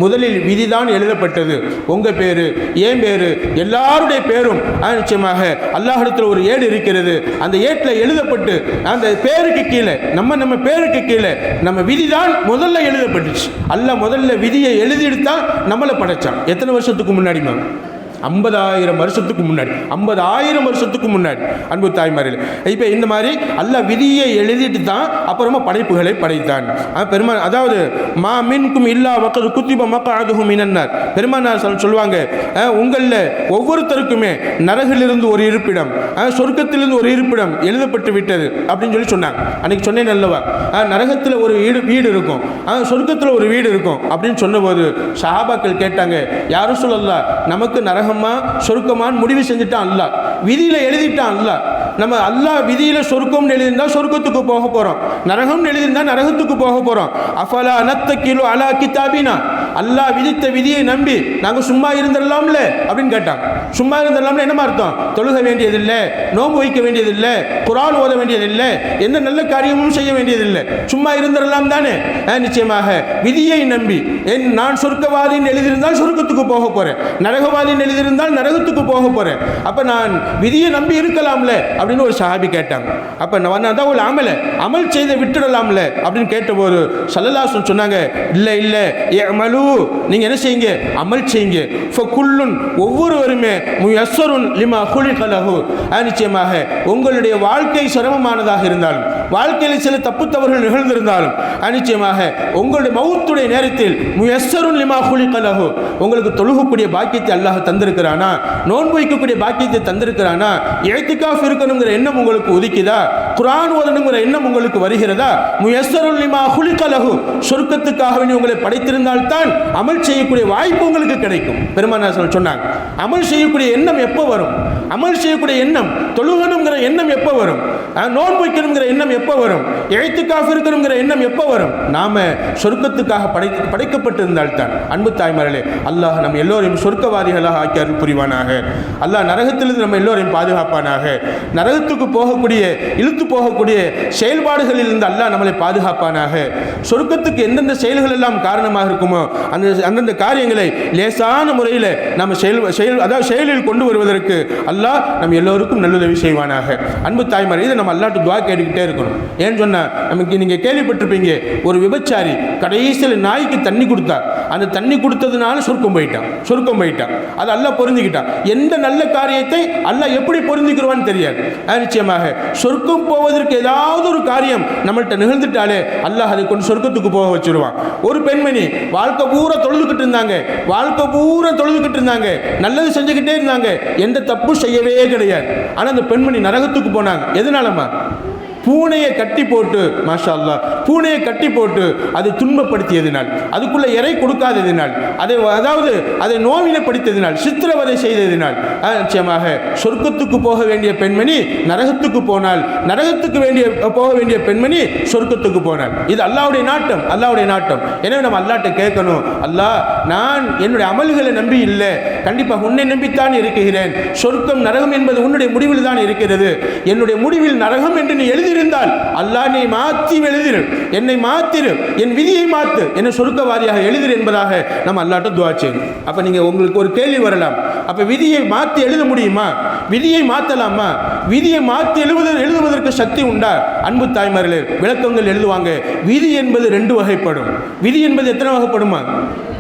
முதலில் விதிதான் எழுதப்பட்டது. உங்க பேரு ஏன் பேரு எல்லாருடைய பேரும் நிச்சயமாக அல்லாஹ்விடத்தில் ஒரு ஏடு இருக்கிறது. அந்த ஏட்டில் எழுதப்பட்டு அந்த பேருக்கு கீழே நம்ம பேருக்கு கீழே நம்ம விதிதான் முதல்ல எழுதப்பட்டுச்சு. அல்லாஹ் முதல்ல விதியை எழுதிட்டு தான் நம்மளை படைச்சான். எத்தனை வருஷத்துக்கு முன்னாடி? 50,000 வருஷத்துக்கு முன்னாடி. 50,000 வருஷத்துக்கு முன்னாடி அன்பு தாய்மார்கள். இப்போ இந்த மாதிரி அல்லாஹ் விதியை எழுதிட்டு தான் அப்புறமா படைப்புகளை படைத்தான். பெருமான் அதாவது மா மின்கும் இல்லா வக்கது குத்திப மக்அதுஹு மினன்னார், பெருமானார் சொல்லுவாங்க உங்களில் ஒவ்வொருத்தருக்குமே நரகிலிருந்து ஒரு இருப்பிடம் சொர்க்கத்திலிருந்து ஒரு இருப்பிடம் எழுதப்பட்டு விட்டது அப்படின்னு சொல்லி சொன்னாங்க. அன்னைக்கு சொன்னேன் அல்லவா, நரகத்தில் ஒரு வீடு இருக்கும், சொர்க்கத்தில் ஒரு வீடு இருக்கும் அப்படின்னு சொன்னபோது சஹாபாக்கள் கேட்டாங்க யா ரசூலல்லாஹ், நமக்கு நரகமா சொர்க்கமான்னு முடிவு செஞ்சுட்டான் அல்லாஹ், விதியில எழுதிட்டான் அல்லாஹ். நம்ம அல்லாஹ் விதியில சொர்க்கம்னு எழுதியிருந்தா சொர்க்கத்துக்கு போக போறோம், நரகம்னு எழுதியிருந்தா நரகத்துக்கு போக போறோம். அஃபலா நத்தகிலு அலா கிதாபினா, அல்லாஹ் விதித்த விதியை நம்பி நாங்கள் சும்மா இருந்துடலாம்ல அப்படின்னு கேட்டாங்க. சும்மா இருந்துடலாம்ல என்ன அர்த்தம்? தொழுக வேண்டியதில்லை, நோன்பு வைக்க வேண்டியதில்லை, குர்ஆன் ஓத வேண்டியதில்லை, எந்த நல்ல காரியமும் செய்ய வேண்டியதில்லை, சும்மா இருந்துடலாம் தானே. நிச்சயமாக விதியை நம்பி நான் சொர்க்கவாதின்னு எழுதியிருந்தால் சொர்க்கத்துக்கு போக போறேன், நரகவாதின்னு எழுதியிருந்தால் நரகத்துக்கு போக போறேன், அப்ப நான் விதியை நம்பி இருக்கலாம்ல அப்படின்னு ஒரு சஹாபி கேட்டாங்க. அப்ப நான் அதான் ஒரு அமல் செய்த விட்டுடலாம்ல அப்படின்னு கேட்டபோது ஸல்லல்லாஹு அலைஹி வஸல்லம் சொன்னாங்க இல்லை இல்லை இஅமலு, நீங்க என்ன செய்யுங்க, அமல் செய்யுங்க. ஃபகுல்லுன், ஒவ்வொருவருமே முயஸ்ஸருன் லிமா குலிக லஹு, நிச்சயமாக உங்களுடைய வாழ்க்கை சிரமமானதாக இருந்தாலும் வாழ்க்கையில் சில தப்பு தவறுகள் நிகழ்ந்திருந்தாலும் நிச்சயமாக உங்களுடைய மௌத்துடைய நேரத்தில் முயஸ்ஸருன் லிமா குலிக லஹு, உங்களுக்கு தொழுகக்கூடிய பாக்கியத்தை அல்லாஹ் தந்திருக்கிறானா, நோன்பு வைக்கக்கூடிய பாக்கியத்தை தந்திருக்கிறானா, இஅ்திகாஃப் இருக்கணுங்கிற எண்ணம் உங்களுக்கு உதிக்குதா, குர்ஆன் ஓதணுங்கிற எண்ணம் உங்களுக்கு வருகிறதா, முயஸ்ஸருன் லிமா குலிக லஹு, சொர்க்கத்துக்காக உங்களை படைத்திருந்தால் தான் அமல் செய்யக்கூடிய வாய்ப்பு உங்களுக்கு கிடைக்கும். பெருமானார் சொன்னாங்க அமல் செய்யக்கூடிய எண்ணம் எப்போ வரும்? அமல் செய்யக்கூடிய எண்ணம், தொழுகணுங்கிற எண்ணம் எப்போ வரும்? நோன்பு வைக்கணுங்கிற எண்ணம் எப்போ வரும்? இஅ்திகாஃப் இருக்கணுங்கிற எண்ணம் எப்போ வரும்? நாம சொர்க்கத்துக்காக படைக்கப்பட்டிருந்தால் தான். அன்பு தாய்மார்களே, அல்லாஹ் நம்ம எல்லோரையும் சொர்க்கவாதிகளாக ஆக்கி அருள் புரிவானாக. அல்லாஹ் நரகத்திலிருந்து நம்ம எல்லோரையும் பாதுகாப்பானாக. நரகத்துக்கு போகக்கூடிய இழுத்து போகக்கூடிய செயல்பாடுகளில் இருந்து அல்லாஹ் நம்மளை பாதுகாப்பானாக. சொர்க்கத்துக்கு எந்தெந்த செயல்கள் எல்லாம் காரணமாக இருக்குமோ அந்தந்த காரியங்களை லேசான முறையில் நம்ம செயலில் கொண்டு வருவதற்கு அல்லாஹ் நம்ம எல்லோருக்கும் நல்லுதவி செய்வானாக. அன்பு தாய்மார், இதை நம்ம அல்லாஹ்ட்ட துஆ கேட்டுக்கிட்டே இருக்கணும். ஏன்னு சொன்னால் நமக்கு நீங்கள் கேள்விப்பட்டிருப்பீங்க, ஒரு விபச்சாரி கடைசியில் நாய்க்கு தண்ணி கொடுத்தா, அந்த தண்ணி கொடுத்ததுனால சொர்க்கம் போயிட்டான். அது அல்லாஹ் பொருந்திக்கிட்டான். எந்த நல்ல காரியத்தை அல்லாஹ் எப்படி பொருந்திக்கிறவான்னு தெரியாது. நிச்சயமாக சொர்க்கம் போவதற்கு ஏதாவது ஒரு காரியம் நம்மள்கிட்ட நிகழ்ந்துட்டாலே அல்லாஹ் அதை கொண்டு சொர்க்கத்துக்கு போக வச்சிருவான். ஒரு பெண்மணி வாழ்க்கை பூரா தொழுதுகிட்டு இருந்தாங்க, நல்லது செஞ்சுக்கிட்டே இருந்தாங்க, எந்த தப்பு செய்யவே கிடையாது. ஆனால் அந்த பெண்மணி நரகத்துக்கு போனாங்க. எதனாலமா? பூனையை கட்டி போட்டு, மாஷா அல்லாஹ், பூனையை கட்டி போட்டு அதை துன்பப்படுத்தியதினால், அதுக்குள்ள இறை கொடுக்காததினால், அதாவது அதை நோவினப்படுத்தியதினால், சித்திரவதை செய்ததினால் நிச்சயமாக சொர்க்கத்துக்கு போக வேண்டிய பெண்மணி நரகத்துக்கு போனால், நரகத்துக்கு போக வேண்டிய பெண்மணி சொர்க்கத்துக்கு போனால். இது அல்லாஹ்வுடைய நாட்டம், அல்லாஹ்வுடைய நாட்டம். எனவே நம்ம அல்லாஹ்ட்ட கேட்கணும், அல்லாஹ் நான் என்னுடைய அமல்களை நம்பி இல்லை, கண்டிப்பாக உன்னை நம்பித்தான் இருக்கிறேன். சொர்க்கம் நரகம் என்பது உன்னுடைய முடிவில் தான் இருக்கிறது. என்னுடைய முடிவில் நரகம் என்று நீ எழுதியிருந்தால் அல்லாஹ் நீ மாற்றி எழுதிரு, என்னை மாத்திரு, என் விதியை மாற்று, என்னை சொர்க்கவாதியாக எழுதிரு என்பதாக நம்ம அல்லாஹ்ட்ட துஆ செய்யணும். அப்போ நீங்கள் உங்களுக்கு ஒரு கேள்வி வரலாம், அப்போ விதியை மாற்றி எழுத முடியுமா? விதியை மாற்றலாமா? விதியை மாற்றி எழுதுவதற்கு சக்தி உண்டா? அன்பு தாய்மார்களே, விளக்கங்கள் எழுதுவாங்க. விதி என்பது 2 வகைப்படும். விதி என்பது எத்தனை வகைப்படுமா?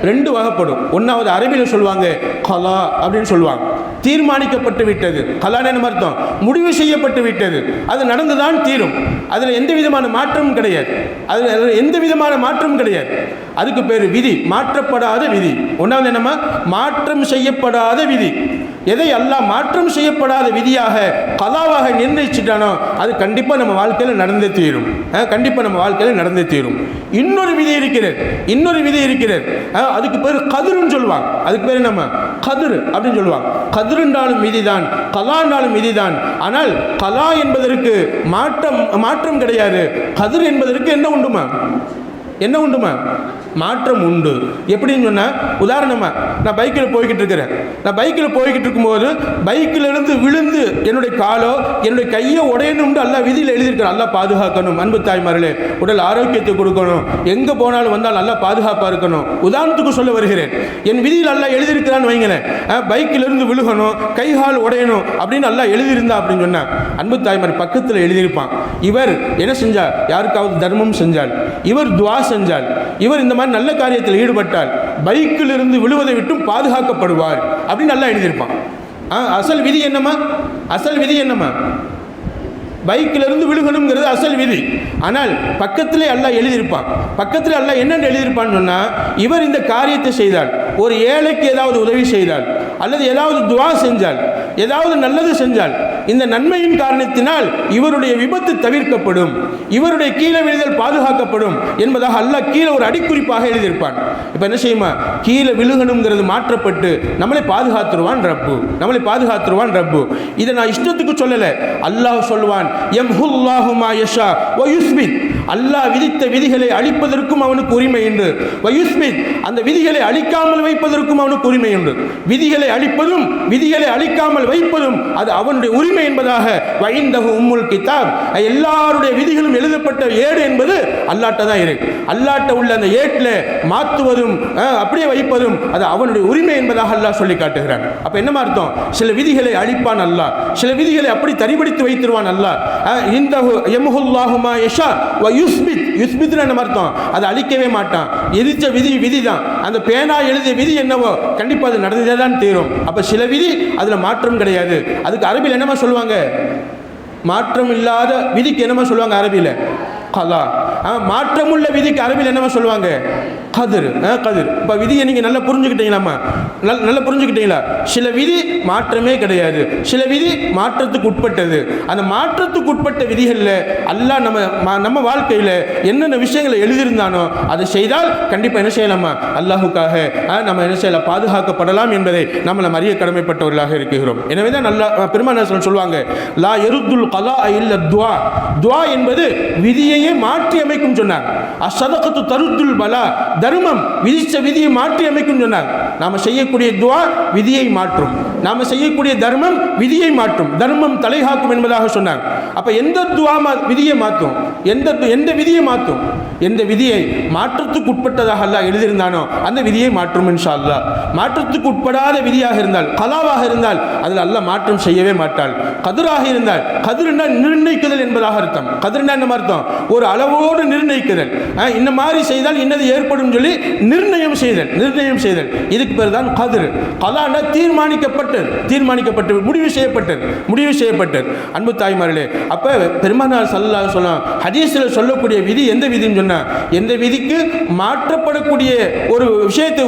2 வகைப்படும். ஒன்றாவது அரபியில் சொல்லுவாங்க கலா அப்படின்னு சொல்லுவாங்க, தீர்மானிக்கப்பட்டு விட்டது. கலான்னு என்ன அர்த்தம்? முடிவு செய்யப்பட்டு விட்டது, அது நடந்துதான் தீரும், அதில் எந்த விதமான மாற்றமும் கிடையாது, அதில் எந்த விதமான மாற்றமும் கிடையாது. அதுக்கு பேர் விதி, மாற்றப்படாத விதி. ஒன்றாவது என்னமா? மாற்றம் செய்யப்படாத விதி. எதை அல்லாஹ் மாற்றம் செய்யப்படாத விதியாக கலாவாக நிர்ணயிச்சுட்டானோ அது கண்டிப்பாக நம்ம வாழ்க்கையில் நடந்தே தீரும், கண்டிப்பாக நம்ம வாழ்க்கையில் நடந்தே தீரும். இன்னொரு விதி இருக்கிறது, இன்னொரு விதி இருக்கிறது. அதுக்கு பேர் கதிர்னு சொல்லுவாங்க. அதுக்கு பேர் நம்ம கதிர் அப்படின்னு சொல்லுவாங்க. கதிர்ன்றாலும் விதிதான், கலான்றாலும் விதிதான். ஆனால் கலா என்பதற்கு மாற்றம் கிடையாது. கதிர் என்பதற்கு என்ன உண்டுமா? என்ன உண்டுமா? மாற்றம் உண்டு. எப்படின்னு சொன்னால், உதாரணமாக நான் பைக்கில் போய்கிட்டு இருக்கிறேன். நான் பைக்கில் போய்கிட்டு இருக்கும்போது பைக்கிலிருந்து விழுந்து என்னுடைய காலோ என்னுடைய கையோ உடையணும்னு அல்லாஹ் விதியில் எழுதியிருக்கிறேன். அல்லாஹ் பாதுகாக்கணும். அன்பு தாய்மார்களே, உடல் ஆரோக்கியத்தை கொடுக்கணும், எங்கே போனாலும் வந்தால் நல்லா பாதுகாப்பாக இருக்கணும். உதாரணத்துக்கு சொல்ல வருகிறேன், என் விதியில் அல்லாஹ் எழுதியிருக்கிறான்னு வைங்களேன், பைக்கிலிருந்து விழுகணும், கைகால் உடையணும் அப்படின்னு அல்லாஹ் எழுதியிருந்தா அப்படின்னு சொன்னால், அன்பு தாய்மார் பக்கத்தில் எழுதியிருப்பான், இவர் என்ன செஞ்சால், யாருக்காவது தர்மம் செஞ்சால், இவர் துவா செஞ்சால், இவர் இந்த மாதிரி நல்ல காரியத்தில் ஈடுபட்டால் பைக்கில் இருந்து விழுவதை விட்டும் பாதுகாக்கப்படுவார் அப்படின்னு நல்லா எழுதியிருப்பான். அசல் விதி என்னமா? அசல் விதி என்னமா? பைக்கில் இருந்து விழுகணுங்கிறது அசல் விதி. ஆனால் பக்கத்திலே அல்லாஹ் எழுதியிருப்பான். பக்கத்தில் அல்லாஹ் என்னென்னு எழுதியிருப்பான்னு சொன்னால், இவர் இந்த காரியத்தை செய்தால், ஒரு ஏழைக்கு ஏதாவது உதவி செய்தால், அல்லது ஏதாவது துவா செஞ்சால், ஏதாவது நல்லது செஞ்சால், இந்த நன்மையின் காரணத்தினால் இவருடைய விபத்து தவிர்க்கப்படும், இவருடைய கீழே விழுதல் பாதுகாக்கப்படும் என்பதாக அல்லாஹ் கீழே ஒரு அடிக்குறிப்பாக எழுதியிருப்பான். இப்போ என்ன செய்யுமா? கீழே விழுகணுங்கிறது மாற்றப்பட்டு நம்மளை பாதுகாத்துருவான் ரப்பு, நம்மளை பாதுகாத்துருவான் ரப்பு. இதை நான் இஷ்டத்துக்கு சொல்லலை, அல்லாஹ் சொல்லுவான், யம்ஹுல்லாஹு மா யஷா வ யுஸ்பித். அல்லாஹ் விதித்த விதிகளை அழிப்பதற்கும் அவனுக்கு உரிமை உண்டு, வ யுஸ்பித், அந்த விதிகளை அழிக்காமல் வைப்பதற்கும் அவனுக்கு உரிமை உண்டு. விதிகளை அழிப்பதும் விதிகளை அழிக்காமல் வைப்பதும் அது அவனுடைய உரிமை என்பதாக வைந்தஹு உம்முல் கிதாப், எல்லாருடைய விதிகளும் எழுதப்பட்ட ஏடு என்பது அல்லாஹ்ட்ட தான் இருக்கு. அல்லாஹ்ட்ட உள்ள அந்த ஏட்டில் மாற்றுவதும் அப்படியே வைப்பதும் அது அவனுடைய உரிமை என்பதாக அல்லாஹ் சொல்லி காட்டுகிறான். அப்போ என்னமா அர்த்தம்? சில விதிகளை அழிப்பான் அல்லாஹ், சில விதிகளை அப்படி தரிபடித்து வைத்திருவான் அல்லாஹ். இந்த யம்ஹுல்லாஹு மா யஷா வ யுஸ்பித், யுஸ்பித்னா என்ன அர்த்தம்? அதை அழிக்கவே மாட்டான். எதிர்த்த விதி விதி தான், அந்த பேனா எழுதிய விதி என்னவோ கண்டிப்பாக அது நடந்ததே தான் தீரும். அப்போ சில விதி அதில் மாற்றம் கிடையாது. அதுக்கு அரபியில் என்னமா சொல்லுவாங்க? மாற்றம் இல்லாத விதிக்கு என்னமா சொல்லுவாங்க அரபியில்? கலா. மாற்றமுள்ள விதிக்கு அரபியில் என்னமா சொல்லுவாங்க? கதிர். கதிர். இப்போ விதியை நீங்கள் நல்லா புரிஞ்சுக்கிட்டீங்களாம்மா? நல்லா புரிஞ்சுக்கிட்டீங்களா? சில விதி மாற்றமே கிடையாது, சில விதி மாற்றத்துக்கு உட்பட்டது. அந்த மாற்றத்துக்கு உட்பட்ட விதிகளில் அல்லாஹ் நம்ம வாழ்க்கையில் என்னென்ன விஷயங்களை எழுதியிருந்தானோ அதை செய்தால் கண்டிப்பாக என்ன செய்யலாமா? அல்லாஹுக்காக நம்ம என்ன செய்யலாம்? பாதுகாக்கப்படலாம் என்பதை நம்மளை அறிய கடமைப்பட்டவர்களாக இருக்கிறோம். எனவே தான் நல்லா பெருமானார் சொல்லுவாங்க, லா எருத்துல் கலா இல்ல துவா. துவா என்பது விதியையே மாற்றி அமைக்கும் சொன்னார். அஸ்ஸதகத்து தருத்துல் பலா, தர்மம் விதிச்ச விதியை மாற்றி அமைக்கும் சொன்னார். நாம செய்யக்கூடிய துவா விதியை மாற்றும், நாம செய்யக்கூடிய தர்மம் விதியை மாற்றும், தர்மம் தலைகாக்கும் என்பதாக சொன்னார். அப்ப எந்த துவா விதியை மாற்றும்? எந்த விதியை மாற்றும்? எந்த விதியை மாற்றத்துக்கு உட்பட்டதாக அல்லாஹ் எழுதியிருந்தானோ அந்த விதியை மாற்றும் இன்ஷா அல்லாஹ். மாற்றத்துக்கு உட்படாத விதியாக இருந்தால், கலாவாக இருந்தால் அதில் அல்லாஹ் மாற்றம் செய்யவே மாட்டாள். கதிராக இருந்தால், கதிர்னா நிர்ணயிக்குதல் என்பதாக அர்த்தம். கதிர்னா என்ன அர்த்தம்? ஒரு அளவோடு நிர்ணயிக்குதல், இந்த மாதிரி செய்தால் இன்னது ஏற்படும் சொல்லி நிர்ணயம் செய்தல். இதுக்கு பேர் தான் கதிர். கலான தீர்மானிக்கப்பட்டது, முடிவு செய்யப்பட்டது. அன்பு தாய்மார்களே, அப்ப பெருமானார் ஸல்லல்லாஹு அலைஹி வஸல்லம் ஹதீஸில் சொல்லக்கூடிய விதி எந்த விதின்னு சொன்னா, எந்த விதிக்கு மாற்றப்படக்கூடிய ஒரு விஷயத்தை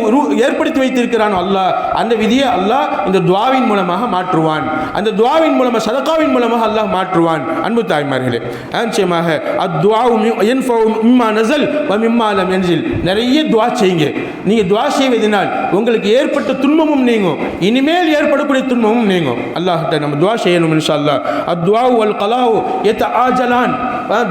ஏற்படுத்தி வைத்திருக்கிறான் அல்லாஹ், அந்த விதியை அல்லாஹ் இந்த துஆவின் மூலமாக மாற்றுவான். அந்த துஆவின் மூலமாக, சதகாவின் மூலமாக அல்லாஹ் மாற்றுவான். அன்பு தாய்மார்களே, நிச்சயமாக அத்துஆஉ யன்ஃபஉ மிம்மா நஸல் வ மிம்மா லம் யன்ஸில். நிறைய துஆ செய்யுங்க. நீங்க துஆ செய்வதனால் உங்களுக்கு ஏற்பட்ட துன்பமும் நீங்கும், இனிமேல் ஏற்படக்கூடிய துன்பமும் நீங்கும். அல்லாஹ்ட்ட நம்ம துஆ செய்யணும் இன்ஷா அல்லாஹ். அத்துஆஉ வல் கலாஉ யதஆஜலான்.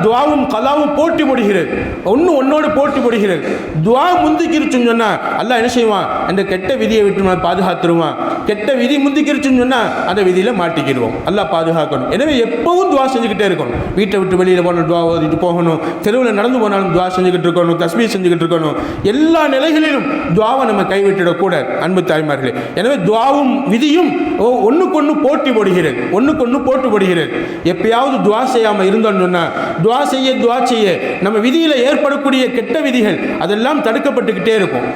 துஆவும் கலாவும் போட்டி போடுகிறது, ஒன்னோடு போட்டி போடுகிறது. துஆ முந்திக்கிருச்சுன்னு சொன்னா அல்லாஹ் என்ன செய்வான், அந்த கெட்ட விதியை விட்டு நம்ம பாதுகாத்துருவான். கெட்ட விதி முந்திக்கிருச்சுன்னு சொன்னா அந்த விதியில மாட்டிக்கிடுவோம். அல்லாஹ் பாதுகாக்கணும். எனவே எப்பவும் துஆ செஞ்சுக்கிட்டே இருக்கணும். வீட்டை விட்டு வெளியில் போன துஆ ஓதிட்டு போகணும், தெருவில் நடந்து போனாலும் துஆ செஞ்சுக்கிட்டு இருக்கணும், தஸ்பீஹ் செஞ்சுக்கிட்டு இருக்கணும். எல்லா நிலைகளிலும் துஆவை நம்ம கைவிட்டுடக்கூடாது. அன்பு தாய்மார்களே, எனவே துஆவும் விதியும் ஒன்றுக்கொன்று போட்டி போடுகிறது. எப்பயாவது துஆ செய்யாமல் இருந்தோம்னு சொன்னா, துஆ செய்ய நம்ம விதியில் ஏற்படக்கூடிய கெட்ட விதிகள் அதெல்லாம் தடுக்கப்பட்டுக்கிட்டே இருக்கும்.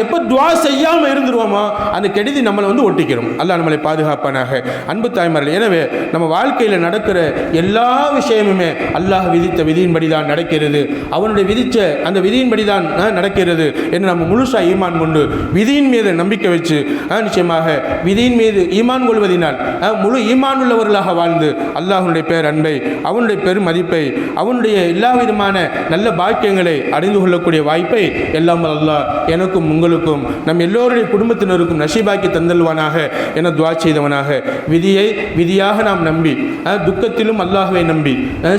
எப்போ துஆ செய்யாமல் இருந்துருவோமோ அந்த கெடுதி நம்மளை வந்து ஒட்டிக்கிறோம். அல்லாஹ் நம்மளை பாதுகாப்பானாக. அன்பு தாய்மார்களே, எனவே நம்ம வாழ்க்கையில் நடக்கிற எல்லா விஷயமுமே அல்லாஹ் விதித்த விதியின்படி தான் நடக்கிறது, அவனுடைய விதித்த அந்த விதியின்படி தான் நடக்கிறது என்று நம்ம முழுசா ஈமான் கொண்டு விதியின் மீது நம்பிக்கை வச்சு நிச்சயமாக விதியின் மீது ஈமான் கொள்வதனால் முழு ஈமான் உள்ளவர்களாக வாழ்ந்து அல்லாஹ்வுடைய பேர் அன்பை, அவனுடைய பெரும் மதிப்பை, அவனுடைய எல்லா விதமான நல்ல பாக்கியங்களை அறிந்து கொள்ளக்கூடிய வாய்ப்பை எல்லாம் அல்லாஹ் எனக்கும் உங்களுக்கும் நம் எல்லோருடைய குடும்பத்தினருக்கும் நசீபாக்கி தந்தல்வானாக என துஆ செய்தவனாக, விதியை விதியாக நாம் நம்பி, துக்கத்திலும் அல்லாஹ்வை நம்பி,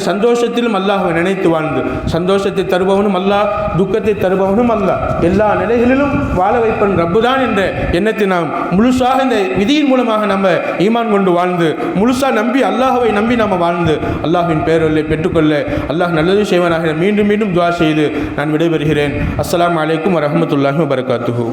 சந்தோஷத்திலும் அல்லாஹ்வை நினைத்து வாழ்ந்து, சந்தோஷத்தை தருபவனும் அல்லாஹ், துக்கத்தை தருபவனும் அல்லாஹ், எல்லா நிலைகளிலும் வாழ வைப்பன் ரப்புதான் என்ற எண்ணத்தை நாம் முழுசாக இந்த விதியின் மூலமாக நம்ம ஈமான் கொண்டு வாழ்ந்து, முழுசா நம்பி அல்லாஹ்வை நம்பி நாம் வாழ்ந்து அல்லாஹ்வின் பேரொல்லை பெற்றுக்கொள்ள அல்லாஹ் நல்லது செய்வனாக மீண்டும் துஆ செய்து நான் விடைபெறுகிறேன். அஸ்ஸலாமு அலைக்கும் வரஹ்மத்துல்லாஹி வபரகாத்துஹு.